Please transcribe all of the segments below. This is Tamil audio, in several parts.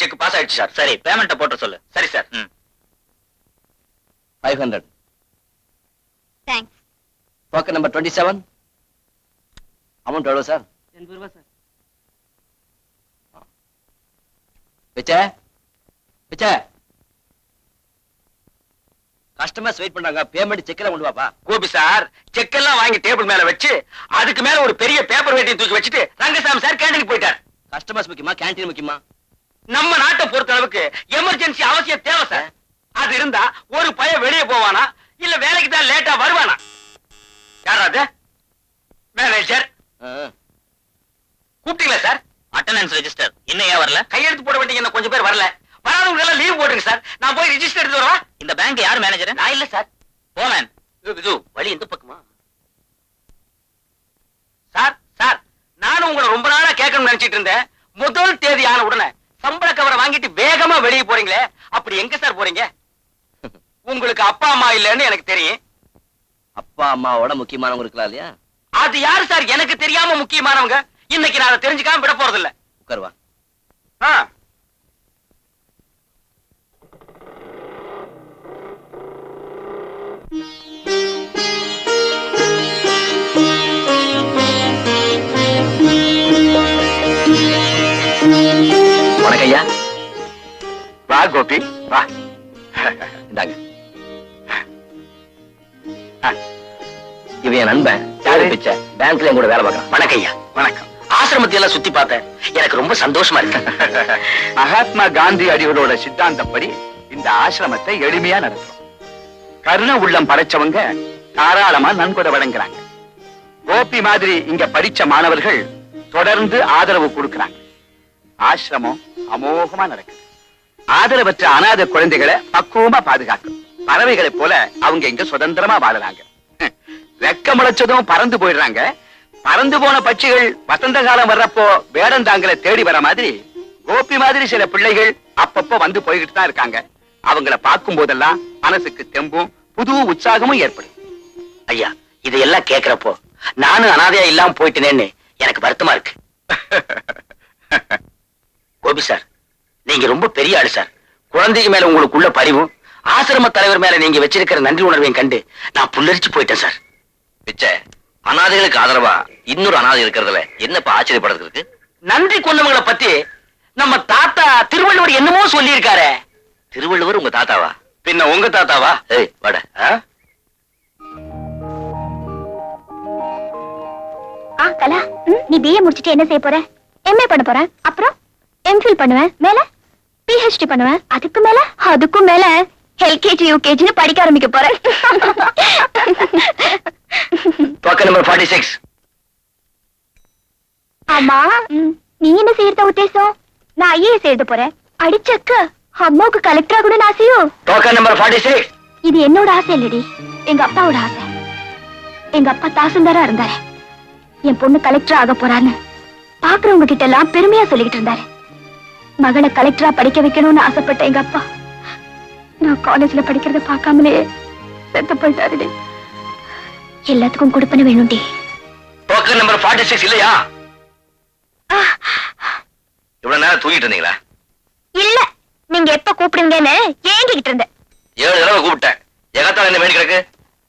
செக் பாஸ் ஆயிடுச்சு சார். சரி, பேமெண்ட் போட்டு சொல்லு. சரி sir. 500. Thanks. Token number 27. Amount எவ்வளவு சார்? 80 ரூபாய் சார். பிச்சை பிச்சை கஸ்டமர்ஸ் வெயிட் பண்றாங்க. பேமெண்ட் செக் எல்லாம் கொண்டு வாப்பா. கோபி சார், செக் எல்லாம் வாங்கி டேபிள் மேல வச்சு அதுக்கு மேல ஒரு பெரிய பேப்பர் வெயிட்டையும் தூக்கி வச்சுட்டு ரங்கசாமி சார் கேண்டீனுக்கு போயிட்டார். கஸ்டமர்ஸ் முக்கியமா கேண்டீன் முக்கியமா? நம்ம நாட்டை பொறுத்த அளவுக்கு எமர்ஜென்சி அவசியம் தேவை சார். அது இருந்தா ஒரு பையன் வெளியே போவானா இல்ல வேலைக்கு தான் லேட்டா வருவானா? யாராவது மேனேஜர் கூப்பிட்டீங்களா சார்? அட்டெண்டன்ஸ் ரெஜிஸ்டர் இன்னும் ஏன் வரல? கையெழுத்து போட வேண்டிய என்ன கொஞ்சம் பேர் வரல. வராதவங்க எல்லாம் லீவ் போடுங்க சார். நான் போய் ரெஜிஸ்டர் எடுத்து வரவா? இந்த பேங்க் யார் மேனேஜர்? நான் இல்ல சார். போமேன் இது வழி எந்த பக்கமா? சார் சார், நானும் உங்களை ரொம்ப நாளா கேட்கணும்னு நினைச்சிட்டு இருந்தேன். முதல் தேதி ஆன உடனே சம்பள கவரை வாங்கிட்டு வேகமா வெளியே போறீங்களே, அப்படி எங்க சார் போறீங்க? உங்களுக்கு அப்பா அம்மா இல்லன்னு எனக்கு தெரியும். அப்பா அம்மாவோட முக்கியமானவங்க இருக்கலாம் இல்லையா? அது யாரு சார் எனக்கு தெரியாம முக்கியமானவங்க? இன்னைக்கு நான் அதை தெரிஞ்சுக்காம விட போறது இல்ல. உட்காருவா. வணக்கம் ஐயா. வா கோபி வா. இந்தாங்க. இவன் என் நண்பன் பிச்சை, பேங்க்ல கூட வேலை பார்க்கறான். வணக்கம் ஐயா. வணக்கம். ஆசிரமத்தை எல்லாம் சுத்தி பார்த்தேன். எனக்கு ரொம்ப சந்தோஷமா இருக்கு. மகாத்மா காந்தி அடிகளோட சித்தாந்தப்படி இந்த ஆசிரமத்தை எளிமையா நடத்தும். கருணை உள்ளம் படைச்சவங்க தாராளமா நன்கொடை வழங்குறாங்க. கோபி மாதிரி இங்க படிச்ச மாணவர்கள் தொடர்ந்து ஆதரவு கொடுக்கறாங்க. ஆசிரமம் அமோகமா நடக்குது. ஆதரவற்ற அநாத குழந்தைகளை பக்குவமா பாதுகாக்கும். பறவைகளை போல அவங்க இங்க சுதந்திரமா வாழறாங்க. ரெக்க முளைச்சதும் பறந்து போயிடுறாங்க. பறந்து போன பட்சிகள் வசந்த காலம் வர்றப்போ வேடந்தாங்களை தேடி வர மாதிரி கோபி மாதிரி சில பிள்ளைகள் அப்பப்போ வந்து போய்கிட்டு தான் இருக்காங்க. அவங்கள பார்க்கும் போதெல்லாம் மனசுக்கு தெம்பும் புது உற்சாகமும் ஏற்படும். ஐயா, இதையெல்லாம் கேட்கிறப்போ நானும் அனாதையா இல்லாம போயிட்டேனேன்னு எனக்கு வருத்தமா இருக்கு. கோபி சார், நீங்க ரொம்ப பெரிய ஆளு சார். குழந்தைக்கு மேல உங்களுக்குள்ள பரிவும் ஆசிரம தலைவர் மேல நீங்க வச்சிருக்கிற நன்றி உணர்வையும் கண்டு நான் புல்லரிச்சு போயிட்டேன் சார். பிச்சை, அனாதைகளுக்கு ஆதரவா இன்னொரு அனாதை இருக்கிறதுல என்னப்பா ஆச்சரியப்படுறது இருக்கு? நன்றி கொண்டவங்களை பத்தி நம்ம தாத்தா திருவள்ளுவர் என்னமோ சொல்லி இருக்காரு. திருவள்ளுவர் உங்க தாத்தாவா? பின்ன உங்க தாத்தாவா? ஏய் வாட. கலா, நீ பிஏ முடிச்சிட்டு என்ன செய்ய போற? எம்ஏ பண்ண போற, அப்புறம் எம்ஃபில் பண்ணுவேன், மேல பிஹெச்டி பண்ணுவேன், அதுக்கும் மேல எல்கேஜி யூகேஜின்னு படிக்க ஆரம்பிக்க போறேன். Token number 46. ஆமா, நீ என்ன செய்யறத உத்தேசம்? நான் ஐஏஎஸ் எழுத போறேன். அடிச்சக்க அம்மாவுக்கு கலெக்டர் ஆகணும்னு ஆசையோ? Token number 46. இது என்னோட ஆசை இல்லடி, எங்க அப்பாவோட ஆசை. எங்க அப்பா தாசில்தாரா இருந்தாரு. என் பொண்ணு கலெக்டர் ஆக போறான்னு பாக்குறவங்க கிட்ட எல்லாம் பெருமையா சொல்லிட்டு இருந்தாரு. மகளை கலெக்டரா படிக்க வைக்கணும்னு ஆசைப்பட்ட எங்க அப்பா நான் காலேஜ்ல படிக்கிறத பார்க்காமலே செத்து போயிட்டாருடி. எல்லாத்துக்கும் கொடுப்பன வேணும்டி. டோக்கன் நம்பர் 46 இல்லையா? இவ்வளவு நேரம் தூங்கிட்டு இருந்தீங்களா? இல்ல, நீங்க எப்ப கூப்பிடுங்கன்னு ஏங்கிக்கிட்டு இருந்தேன். 7 தடவை கூப்பிட்டேன். எகத்தால என்ன வேண்டி கிடக்கு?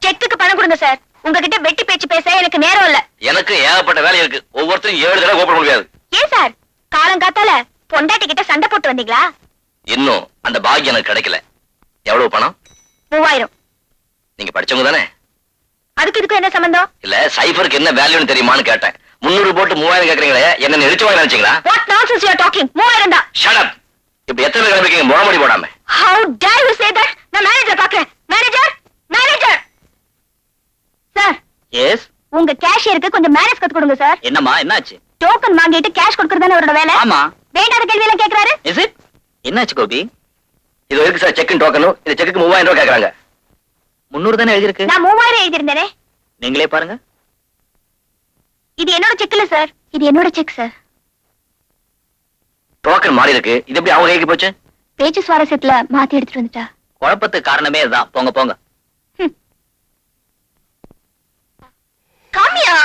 செக்குக்கு பணம் கொடுங்க சார். உங்ககிட்ட வெட்டி பேச்சு பேச எனக்கு நேரம் இல்ல. எனக்கு ஏகப்பட்ட வேலை இருக்கு. ஒவ்வொருத்தரும் 7 தடவை கூப்பிட முடியாது. ஏன் சார் காலங்காத்தால பொண்டாட்டி கிட்ட சண்டை போட்டு வந்தீங்களா? இன்னும் அந்த பாக்கியம் எனக்கு கிடைக்கல. எவ்வளவு பணம்? 3000. நீங்க படிச்சவங்க தானே? அதுக்கு இதுக்கு என்ன சம்பந்தம்? இல்ல சைபருக்கு என்ன வேல்யூன்னு தெரியுமான்னு கேட்டேன். 300 போட்டு 3000 கேக்குறீங்களே, என்ன நெரிச்சு வாங்க நினைச்சீங்களா? What nonsense you are talking? 3000 தான். Shut up. இப்ப எத்தனை பேர் கிளம்பிக்கீங்க முகமடி போடாம? How dare you say that? நான் மேனேஜர் பாக்குறேன். Manager sir, yes. உங்க கேஷியருக்கு கொஞ்சம் மேனேஜ் கத்து கொடுங்க சார். என்னம்மா என்னாச்சு? டோக்கன் வாங்கிட்டு கேஷ் கொடுக்கறது அவரோட வேலை. ஆமா. வேண்டாத கேள்வி எல்லாம் கேக்குறாரு. Is it? என்னாச்சு கோபி? இது இருக்கு சார் செக் டோக்கனும். இந்த செக்குக்கு 3000 ரூபாய் கேக்குறாங்க. 300 தானே எழுதி இருக்கு. நான் 3000 எழுதிருந்தேனே. நீங்களே பாருங்க. இது என்னோட செக் இல்ல சார். இது என்னோட செக் சார். டோக்கன் மாறி இருக்கு. இது எப்படி அவங்க கைக்கு போச்சு? பேச்சு சுவாரஸ்யத்துல மாத்தி எடுத்துட்டு வந்துட்டா. குழப்பத்துக்கு காரணமே இதுதான். போங்க போங்க. காமியா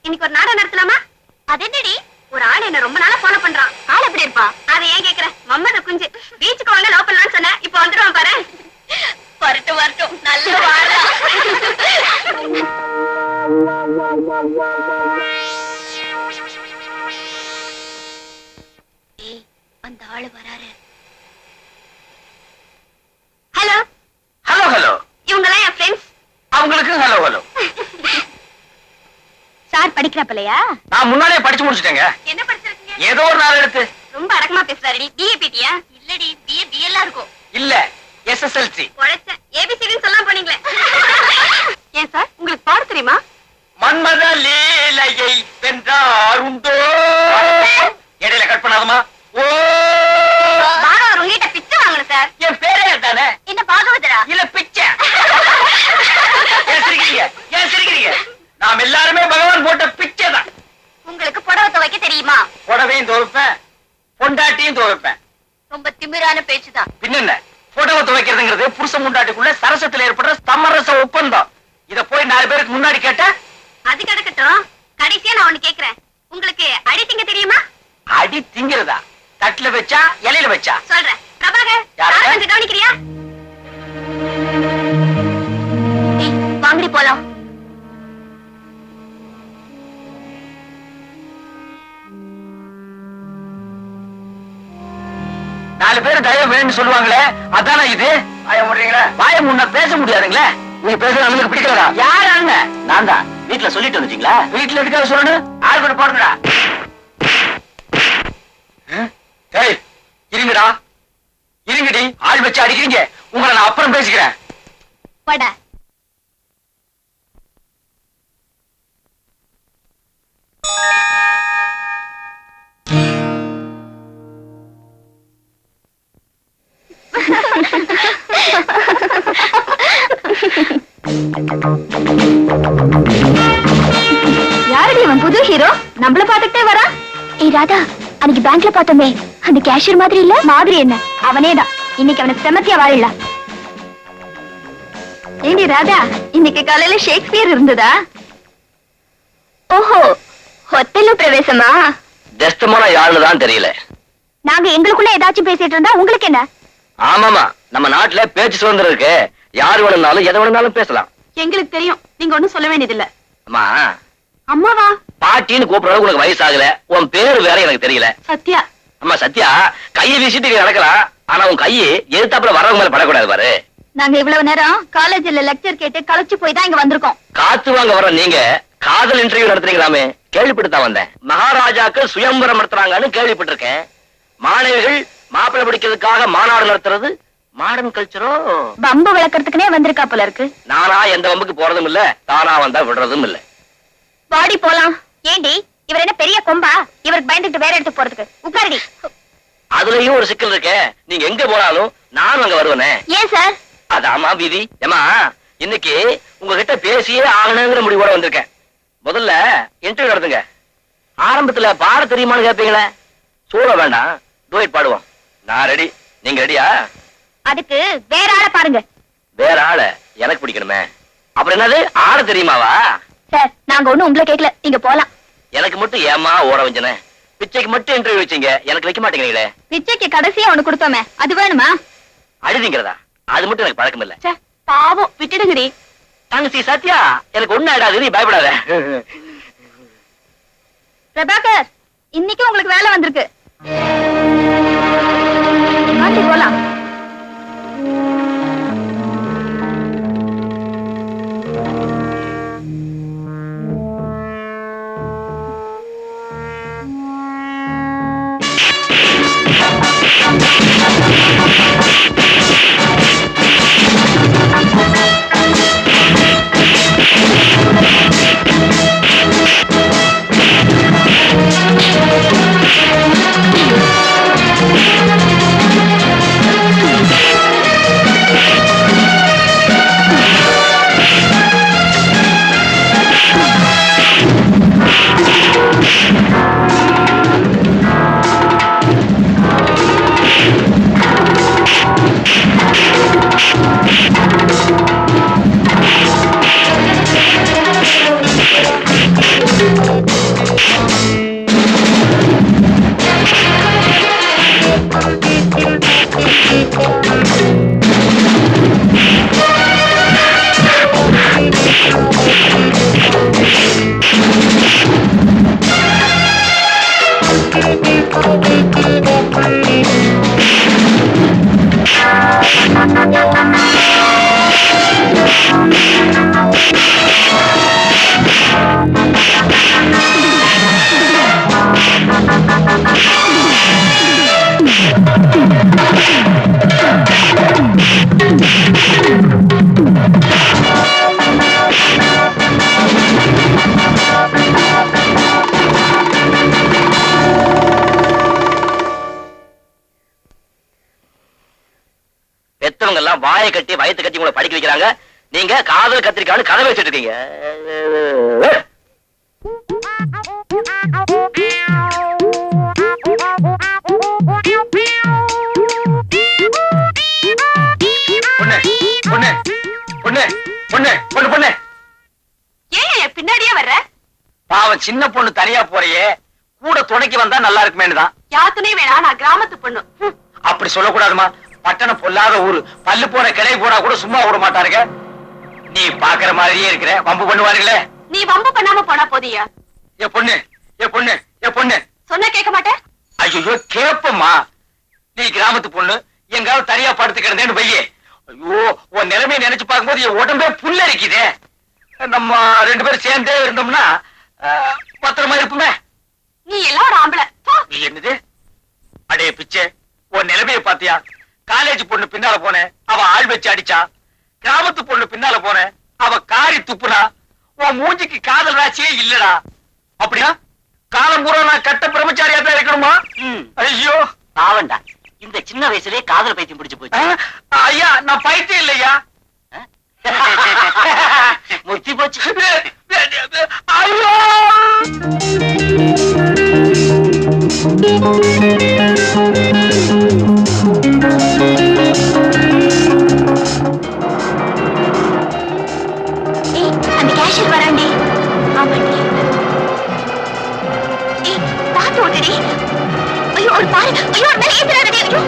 இன்னைக்கு ஒரு நாடகம் நடத்தலாமா? அது என்னடி? ஒரு ஆள் என்ன ரொம்ப நாளா ஃபாலோ பண்றான். ஆள் எப்படி இருப்பா? அதை ஏன் கேக்குற? மம்மத குஞ்சு. பீச்சுக்கு வாங்க லவ் பண்ணலாம்னு சொன்ன. இப்போ வந்துருவான் பாரு. வரட்டும் நல்ல வாடா. ஏய், அந்த ஆளு வராரு. Hello hello hello. இவங்கலாம் என் ஃப்ரெண்ட்ஸ். அவங்களுக்கு ஹலோ ஹலோ. சார் படிக்கிறப்பலையா? நான் முன்னாடியே படிச்சு முடிச்சிட்டேங்க. என்ன படிச்சிருக்கீங்க? ஏதோ ஒரு நாள் எடுத்து. ரொம்ப அடக்கமா பேசுறாருடி. பிஏ பிடியா? இல்லடி, பிஏ பிஎல்லாம் இருக்கும். இல்ல எஸ்எஸ்எல்சி. பொழைச்ச ஏபிசிடின்னு சொல்லாம போனீங்களே. ஏன் சார் உங்களுக்கு பாட தெரியுமா? மன்மத லீலையை வென்றாருண்டோ. இடையில கட் பண்ணாதமா. ஓ பாகவதர் உங்ககிட்ட பிச்சை வாங்கணும் சார். என் பேரே தானே. என்ன பாகவதரா? இல்ல பிச்சை. ஏன் சிரிக்கிறீங்க? ஏன் சிரிக்கிறீங்க? நாம் எல்லாருமே பகவான் போட்ட பிச்சை தான். உங்களுக்கு புடவை துவைக்க தெரியுமா? புடவையும் துவைப்பேன், பொண்டாட்டியும் துவைப்பேன். ரொம்ப திமிரான பேச்சுதான். பின்ன புடவை துவைக்கிறதுங்கிறது புருஷன் முண்டாட்டிக்குள்ள சரசத்துல ஏற்படுற சமரச ஒப்பந்தம். இத போய் 4 பேருக்கு முன்னாடி கேட்டா அது கிடக்கட்டும். கடைசியா நான் ஒண்ணு கேக்குறேன். உங்களுக்கு அடி திங்க தெரியுமா? அடி திங்கிறதா? தட்டுல வச்சா இலையில வச்சா? சொல்றேன். பிரபாகர், யாரு? சார் கொஞ்சம் கவனிக்கிறியா? ஏய், வாங்கடி போலாம். நாலு பேர் தயவு வேணும்னு சொல்லுவாங்களே, அதானே இது? வாய மூடுறீங்களா? வாய முன்ன பேச முடியாதுங்களே. நீ பேசுறது நமக்கு பிடிக்கலடா. யார் அண்ணன்? நான் தான். வீட்டுல சொல்லிட்டு வந்துட்டீங்களா? வீட்டுல எதுக்காக சொல்லணும்? ஆள் கூட போடுங்கடா. ஏய் இருங்கடா, இருங்கடி. ஆள் வச்சு அடிக்கிறீங்க. உங்களை நான் அப்புறம் பேசிக்கிறேன். போடா. யாரடி அவன்? புது ஹீரோ நம்மள பாத்துக்கிட்டே வரா. ஏய் ராதா, அன்னைக்கு பேங்க்ல பார்த்தோமே அந்த கேஷியர் மாதிரி இல்ல? மாதிரி என்ன, அவனேதான். இன்னைக்கு அவனை செமத்தியா வாழலாம். ஏண்டி ராதா, இன்னைக்கு காலையில ஷேக்ஸ்பியர் இருந்ததா? ஓஹோ, ஹோட்டல்ல பிரவேசமா? டெஸ்டமான யாருன்னு தெரியல. நாங்க எங்களுக்குள்ள ஏதாச்சும் பேசிட்டு இருந்தா உங்களுக்கு என்ன? ஆமாமா, நம்ம நாட்டுல பேச்சு சுதந்திரம் இருக்கு. யார் வேணும்னாலும் எதை வேணும்னாலும் பேசலாம். எங்களுக்கு தெரியும், நீங்க ஒண்ணும் சொல்ல வேண்டியதில்ல. அம்மா, அம்மாவா? பாட்டின்னு கூப்பிடுற உனக்கு வயசு ஆகல. உன் பேரு வேற எனக்கு தெரியல. சத்யா. அம்மா சத்யா, கையை வீசிட்டு இங்க நடக்கலாம். ஆனா உன் கையை எதிர்த்தாப்புல வரவங்க மேல படக்கூடாது பாரு. நாங்க இவ்வளவு நேரம் காலேஜ்ல லெக்சர் கேட்டு களைச்சு போய் தான் இங்க வந்திருக்கோம். காத்து வாங்க வர நீங்க காதல் இன்டர்வியூ நடத்துறீங்களாமே, கேள்விப்பட்டுதான் வந்தேன். மகாராஜாக்கள் சுயம்பரம் நடத்துறாங்கன்னு கேள்விப்பட்டிருக்கேன். மாணவிகள் மாப்பிள்ளை பிடிக்கிறதுக்காக மாநாடு நடத்துறது மாடர்ன் கல்ச்சரோ? பம்பு விளக்கறதுக்குனே வந்திருக்கா போல இருக்கு. நானா எந்த வம்புக்கு போறதும் இல்ல, தானா வந்தா விடுறதும் இல்ல. பாடி போலாம். ஏண்டி, இவர் என்ன பெரிய கொம்பா? இவருக்கு பயந்துட்டு வேற எடுத்து போறதுக்கு? உட்காரடி. அதுலயும் ஒரு சிக்கல் இருக்கே. நீங்க எங்க போனாலும் நானும் அங்க வருவேனே. ஏன் சார்? அதாமா விதி. ஏமா, இன்னைக்கு உங்ககிட்ட பேசியே ஆகணுங்கிற முடிவோட வந்திருக்கேன். முதல்ல இன்டர்வியூ நடத்துங்க. ஆரம்பத்துல பாட தெரியுமான்னு கேட்பீங்களே, சூழ வேண்டாம், டூயட் பாடுவோம். நான் ரெடி, நீங்க ரெடியா? அதுக்கு வேற ஆளை பாருங்க. வேற ஆள எனக்கு பிடிக்கணுமே. அப்புறம் என்னது, ஆட தெரியுமாவா? சார், நாங்க ஒண்ணும் உங்களை கேட்கல, நீங்க போலாம். எனக்கு மட்டும் ஏமா ஓட வஞ்சன? பிச்சைக்கு மட்டும் இன்டர்வியூ வச்சீங்க, எனக்கு வைக்க மாட்டேங்கிறீங்களே. பிச்சைக்கு கடைசியா ஒண்ணு கொடுத்தோமே, அது வேணுமா? அழுதிங்கிறதா? அது மட்டும் எனக்கு பழக்கம் இல்ல. ச்சே, பாவம், விட்டுடுங்கடி. தங்கச்சி சத்யா, எனக்கு ஒண்ணு ஆயிடாது, நீ பயப்படாத. பிரபாகர், இன்னைக்கு உங்களுக்கு வேலை வந்திருக்கு. வாடி போலாம். பெத்தவங்க எல்லாம் வாயை கட்டி வயத்து கட்டி உங்களை படிக்க வைக்கிறாங்க, நீங்க காதல் கத்திரிக்கான்னு கதை வச்சுட்டு இருக்கீங்க. பொண்ணு பொண்ணு பொண்ணு பொண்ணு பொண்ணு பொண்ணு, ஏன் பின்னாடியே வர்ற? பாவம் சின்ன பொண்ணு தனியா போறியே, கூட துணைக்கு வந்தா நல்லா இருக்குமேனுதான். யாத்துனே வேணா, நான் கிராமத்து பொண்ணு. அப்படி சொல்லக்கூடாதுமா, பட்டணம் பொல்லாத ஊரு, பல்லு போன கிளை போனா கூட சும்மா விட மாட்டாருங்க. நீ பாக்குற மாதிரியே இருக்கிற, வம்பு பண்ணுவாருங்களே. நீ வம்பு பண்ணாம போனா போதியா? ஏ பொண்ணு ஏ பொண்ணு ஏ பொண்ணு, சொன்ன கேட்க மாட்டேன். ஐயோ கேப்பம்மா, நீ கிராமத்து பொண்ணு, எங்காவது தனியா படுத்து கிடந்தேன்னு வையே, ஐயோ உன் நிலைமையை நினைச்சு பார்க்கும்போது என் உடம்பே புல்லரிக்குதே. நம்ம ரெண்டு பேரும் சேர்ந்தே இருந்தோம்னா பத்திரமா இருப்புமே. நீ எல்லாம் ஒரு ஆம்பளை. என்னது அடே பிச்சை, உன் நிலைமையை பாத்தியா? காலேஜ் பொண்ணு பின்னால போனேன், அவ ஆள் வச்சு அடிச்சா. கிராமத்து பொண்ணு பின்னால போனேன், அவ காரி துப்புனா. உன் மூஞ்சிக்கு காதல் ராசியே இல்லடா. அப்படியா காலம் பூரா நான் கட்ட பிரம்மச்சாரியா தான் இருக்கணுமா? ஐயோ பாவண்டா, இந்த சின்ன வயசுலயே காதல் பைத்தியம் பிடிச்சு போச்சு. ஐயா நான் பைத்தியம் இல்லையா, முத்தி போச்சு. ஐயோ அந்த கேஷியர் வராண்டி. ஆமாண்டி. பார்த்து ஓட்டுடி. ஐயோ ஒரு பாரு, ஐயோ ஒரு மேல ஏத்துறாடி. ஐயோ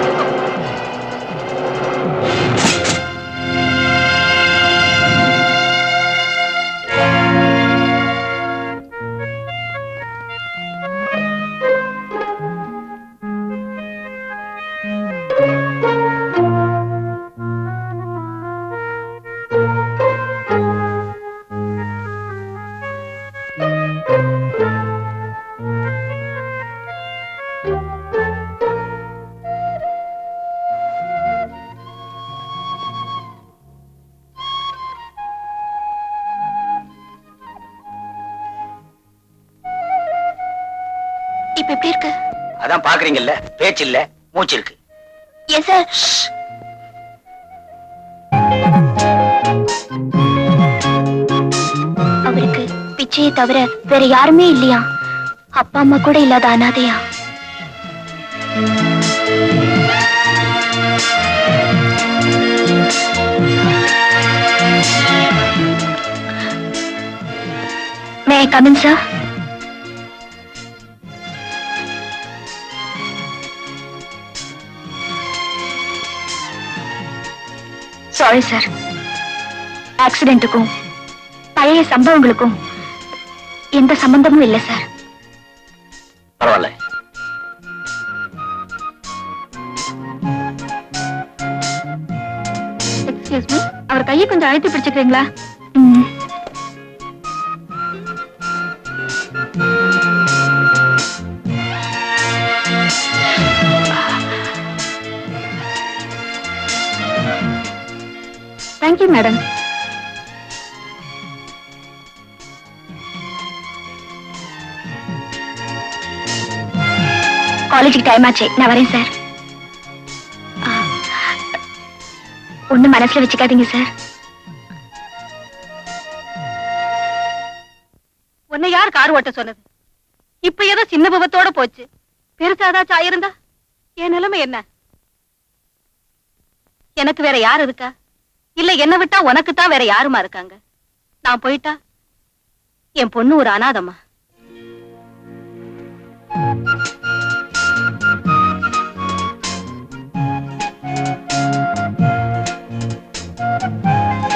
இப்ப எப்படி இருக்கு? அதான் பாக்குறீங்கல்ல, பேச்சு இல்ல மூச்சு இருக்கு. Yes sir. அவருக்கு பிச்சையை தவிர வேற யாருமே இல்லையா? அப்பா அம்மா கூட இல்லாத அனாதையா? May I come in, sir? Sorry sir. ஆக்சிடென்ட்டுக்கும் பழைய சம்பவங்களுக்கும் எந்த சம்பந்தமும் இல்லை சார். பரவாயில்ல. எக்ஸ்கியூஸ் மீ, அவர் கையை கொஞ்சம் அழைத்து பிடிச்சுக்கிறீங்களா? Thank you madam. காலேஜுக்கு டைம் ஆச்சு, நான் வரேன் சார். ஒண்ணும் மனசுல வச்சுக்காதீங்க சார். உன்னை யார் கார் ஓட்ட சொன்னது? இப்ப ஏதோ சின்ன விபத்தோட போச்சு. பெருசா ஏதாச்சும் ஆயிருந்தா என் நிலைமை என்ன? எனக்கு வேற யார் இருக்கா? இல்ல என்ன விட்டா உனக்கு தான் வேற யாருமா இருக்காங்க? நான் போயிட்டா என் பொண்ணு ஒரு அனாதமா.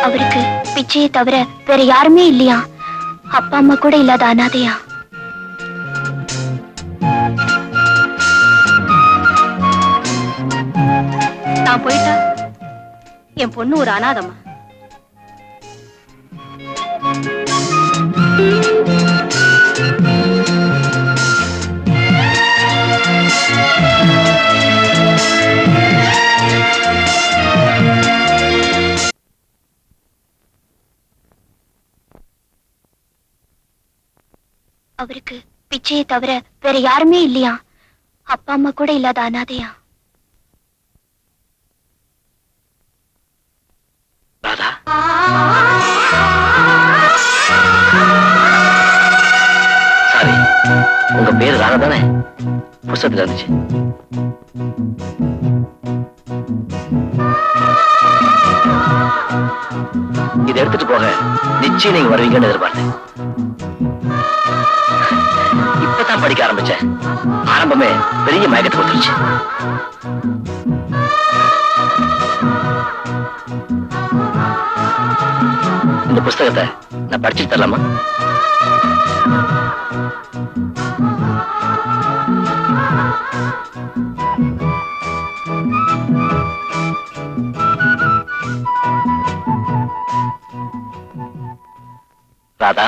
அவருக்கு பிச்சையை தவிர வேற யாருமே இல்லையா? அப்பா அம்மா கூட இல்லாத அனாதையா? நான் போயிட்டா என் பொண்ணு ஒரு அனாதமா. அவருக்கு பிச்சையை தவிர வேற யாருமே இல்லையா? அப்பா அம்மா கூட இல்லாத அனாதையா? ராதா, சாரி, உங்க பேரு ராதா தானே? புஸ்தகத்துல இருந்துச்சு. இதை எடுத்துட்டு போக நிச்சயம் நீங்க வருவீங்கன்னு எதிர்பார்த்தேன். இப்பதான் படிக்க ஆரம்பிச்சேன். ஆரம்பமே பெரிய மயக்கத்தை கொடுத்துருச்சு. இந்த புஸ்தகத்தை நான் படிச்சுட்டு தரலாமா? ராதா,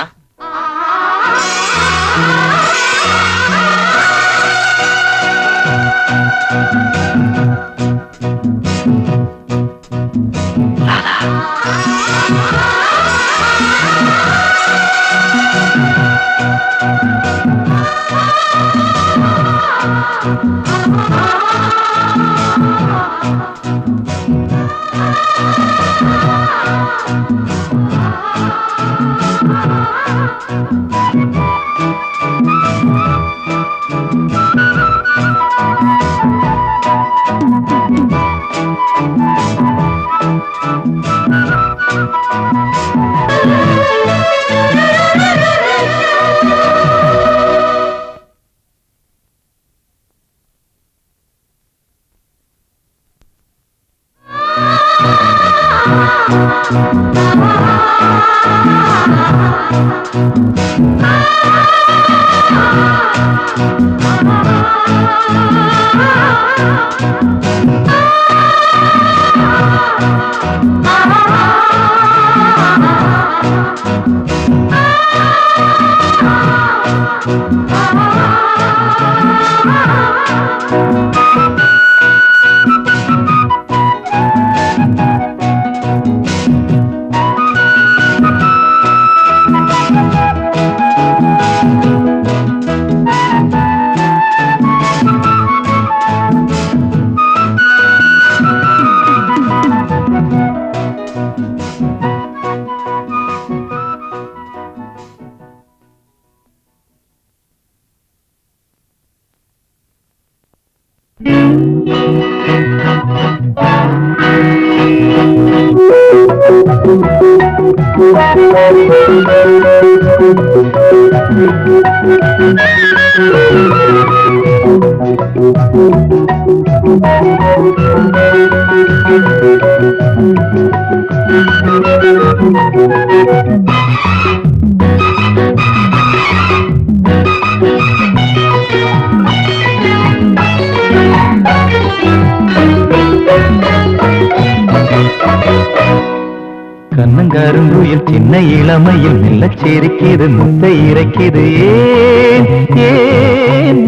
கண்ணங்கருங்குயில் சின்ன இளமையில் மெல்லச் சிரிக்குது முத்தை இறைக்குது ஏன் ஏன்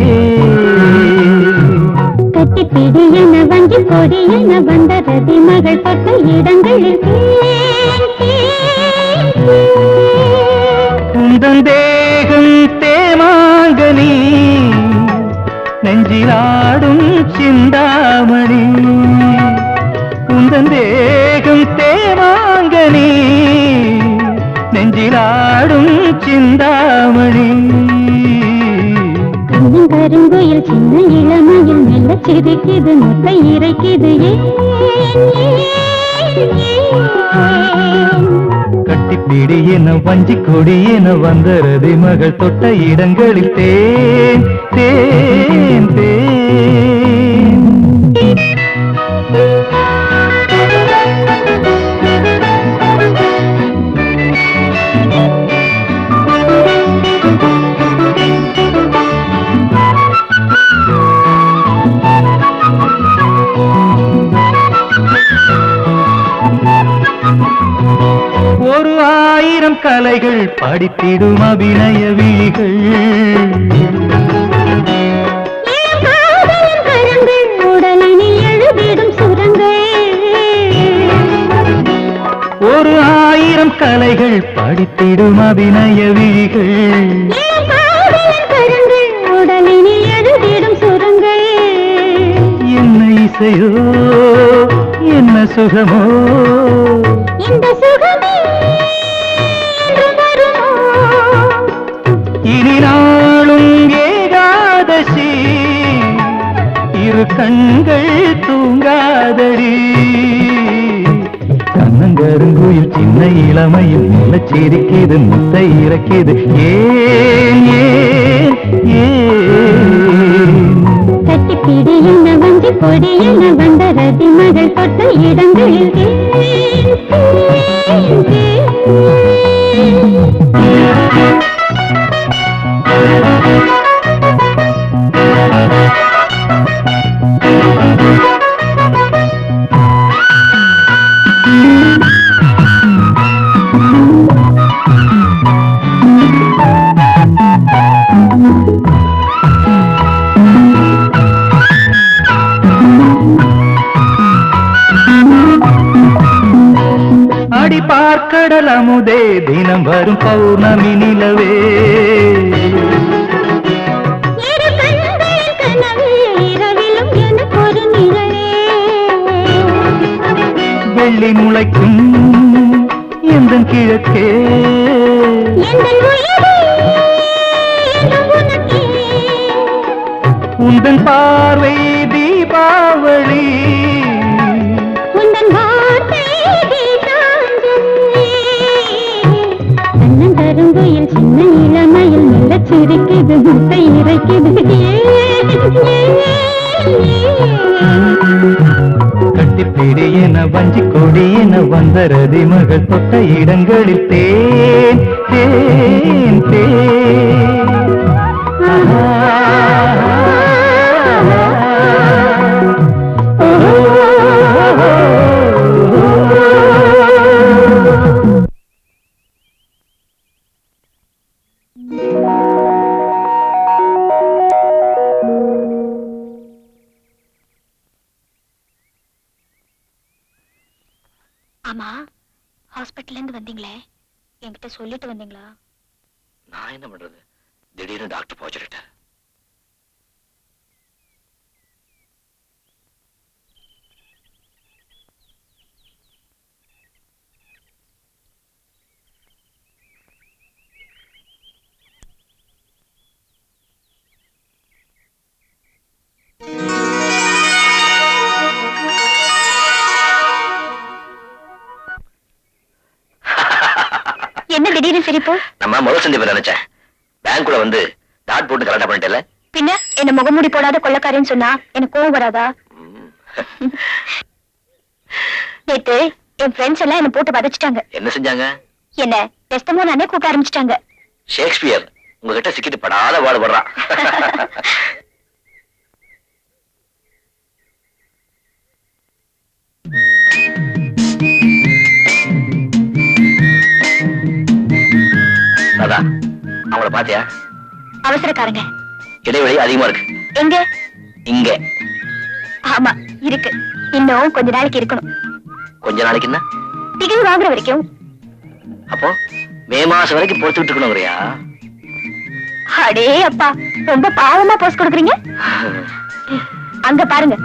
கட்டிப்பிடி என வங்கி கொடி என வந்த ரதி மகள் பட்ட இடங்களில் உந்தன் தேகம் தேமாங்கனி நெஞ்சிலாடும் சிந்தாமணி உந்தன் தேகம் தேமாங்கனி நெஞ்சிலாடும் சிந்தாமணி கருங்குயில் சின்ன இளமையில் மெல்ல சிரிக்குது முட்டை இறைக்குது கட்டிப்பிடி என வஞ்சி கொடி என வந்தரது மகள் தொட்ட இடங்களில் தேன் தேன் தேன் ஒரு ஆயிரம் கலைகள் படித்திடும் அபிநய விழிகள் உடலினில் எழுதிடும் சுரங்கள் ஒரு ஆயிரம் கலைகள் படித்திடும் அபிநய விழிகள் உடலினில் எழுதிடும் சுரங்கள் என்ன இசையோ என்ன சுகமோ இந்த சுகமே வருமோ இனி நாளும் ஏகாதசி இரு கண்கள் தூங்காதடி கண்ணங்கருங்குயில் சின்ன இளமையில் மெல்லச் சிரிக்குது முத்தை இறக்கிது ஏன் ஏன் ஏன் கட்டிப்பிடி என்ன வஞ்சி கொடி என வந்த ரதி மகள் தொட்ட இடங்களில் அடி பார்க்கடல் அமுதே தினம் வரும் பௌர்ணமி நிலவே இரு கண்களின் கனவு இரவிலும் எனக்கு ஒரு நிழலே வெள்ளி முளைக்கும் எந்தன் கிழக்கே எந்தன் உயிரே என்றும் உனக்கே உந்தன் பார்வை தீபாவளி உந்தன் வார்த்தை கீதாஞ்சலி கண்ணங்கருங்குயில் சின்ன இளமையில் மெல்லச் சிரிக்குது முட்டை இறைக்குது கட்டிப்பிடி என வஞ்சி கொடி என வந்த ரதி மகள் தொட்ட இடங்களில் தேன் தேன் தேன் ஆஹா. ஆமா ஹாஸ்பிட்டல்ல இருந்து வந்தீங்களே என்கிட்ட சொல்லிட்டு வந்தீங்களா? நான் என்ன பண்றது, திடீர்னு டாக்டர் போச்சுட்டேன். திடீர்னு சிரிப்பு? நம்ம முதல் சந்திப்பு நினைச்சேன். பேங்க்குள்ள வந்து டாட் போட்டு கரெக்டா பண்ணிட்டல. பின்ன என்ன முகமூடி போடாத கொள்ளக்காரன்னு சொன்னா எனக்கு கோவம் வராதா? நேத்து என் ஃப்ரெண்ட்ஸ் எல்லாம் என்ன போட்டு வதச்சிட்டாங்க. என்ன செஞ்சாங்க? என்ன டெஸ்டமோனானே கூப்பிட ஆரம்பிச்சிட்டாங்க. ஷேக்ஸ்பியர் உங்ககிட்ட சிக்கிட்டு படாத பாடுபடுறான். ராதா, அவங்கள பாத்தியா? அவசரக்காரங்க. இடைவெளி அதிகமா இருக்கு. எங்க? இங்க. ஆமா இருக்கு. இன்னும் கொஞ்ச நாளைக்கு இருக்கணும். கொஞ்ச நாளைக்கு என்ன? டிகிரி வாங்குற வரைக்கும். அப்போ மே மாசம் வரைக்கும் பொறுத்துக்கிட்டு இருக்கணுங்கிறியா? அடே அப்பா, ரொம்ப பாவமா போஸ் கொடுக்குறீங்க. அங்க பாருங்க.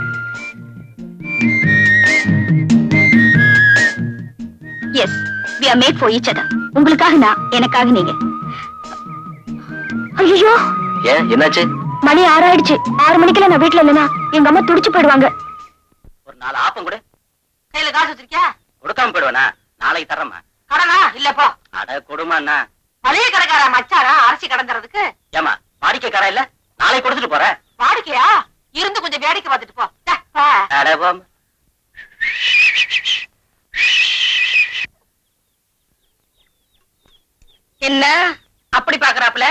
Yes, we are made for each other. உங்களுக்காக நான், எனக்காக நீங்க. ஐயோ, ஏன் என்னாச்சு? மணி 6 ஆயிடுச்சு. 6 மணிக்கெல்லாம் நான் வீட்டுல இல்லைன்னா எங்க அம்மா துடிச்சு போயிடுவாங்க. ஒரு 4 ஆப்பம் கூட கையில காசு வச்சிருக்கியா? கொடுக்காம போயிடுவேனா? நாளைக்கு தர்றேம்மா. கடனா இல்லப்போ. அட கொடுமாண்ணா. மளிகை கடைக்கார மச்சாரா அரிசி கடந்துறதுக்கு? ஏமா வாடிக்கைக்காரன் இல்ல? நாளைக்கு கொடுத்துட்டு போறேன். வாடிக்கையா? இருந்து கொஞ்சம் வேடிக்கை பார்த்துட்டு போ. அட போம். என்ன அப்படி பாக்குறாப்ல?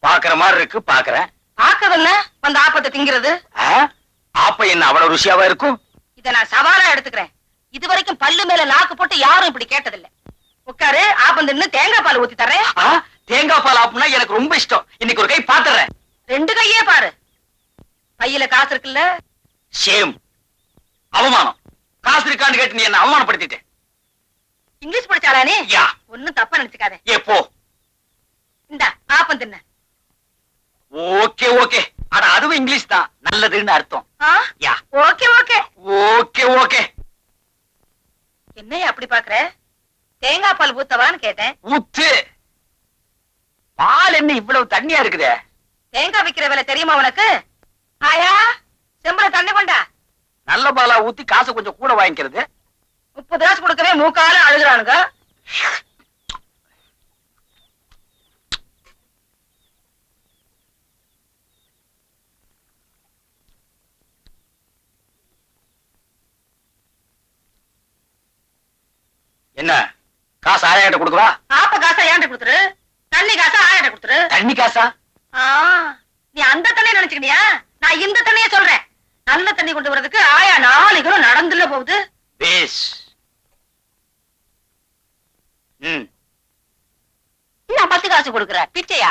பாக்குற மாதிரி இருக்கு, பாக்குறேன். பாக்குறதுன்னு அந்த ஆப்பத்தை திங்கிறது. ஆப்ப என்ன அவ்வளவு ருசியாவா இருக்கும்? இத நான் சவாலா எடுத்துக்கிறேன். இது வரைக்கும் பல்லு மேல நாக்கு போட்டு யாரும் இப்படி கேட்டதில்ல. உட்காரு, ஆப்பம் தின்னு தேங்காய் பால் ஊத்தி தரேன். தேங்காய் பால் ஆப்புனா எனக்கு ரொம்ப இஷ்டம். இன்னைக்கு ஒரு கை பாத்துறேன். 2 கையே பாரு. பையில காசு இருக்குல்ல? சேம். அவமானம். காசு இருக்கான்னு கேட்டு நீ என்ன அவமானப்படுத்திட்ட. இங்கிலீஷ் படிச்சாளா நீ? யா. ஒண்ணும் தப்பா நினைச்சுக்காத. ஏ போ. இந்த ஆப்பம் தின்ன. Okay okay. அட அதுவும் இங்கிலீஷ் தான். நல்லதுன்னு அர்த்தம். Yeah. Okay okay. Okay okay. என்ன அப்படி பாக்குற? தேங்காய் பால் ஊத்தவான்னு கேட்டேன். ஊத்து. பால் என்ன இவ்வளவு தண்ணியா இருக்குதே? தேங்காய் விக்கிற விலை தெரியுமா உனக்கு? ஆயா, செம்பல தண்ணி கொண்டா. நல்ல பாலா ஊத்தி காசு கொஞ்சம் கூட வாங்கிக்கிறது. 30 காசு கொடுக்கவே மூக்கால அழுகுறானுங்க. என்ன காசு 1000 கொடுக்குவா? ஆப்ப காசா ஏன்ட்ட கொடுத்துரு, தண்ணி காசா ஆயாட்ட கொடுத்துரு. தண்ணி காசா? நீ அந்த தண்ணியை நினைச்சுக்கினியா? நான் இந்த தண்ணியை சொல்றேன். நல்ல தண்ணி கொண்டு வரதுக்கு ஆயா 4 கிலோ நடந்துல போகுது. பேஸ். நான் 10 காசு கொடுக்குறேன். பிச்சையா?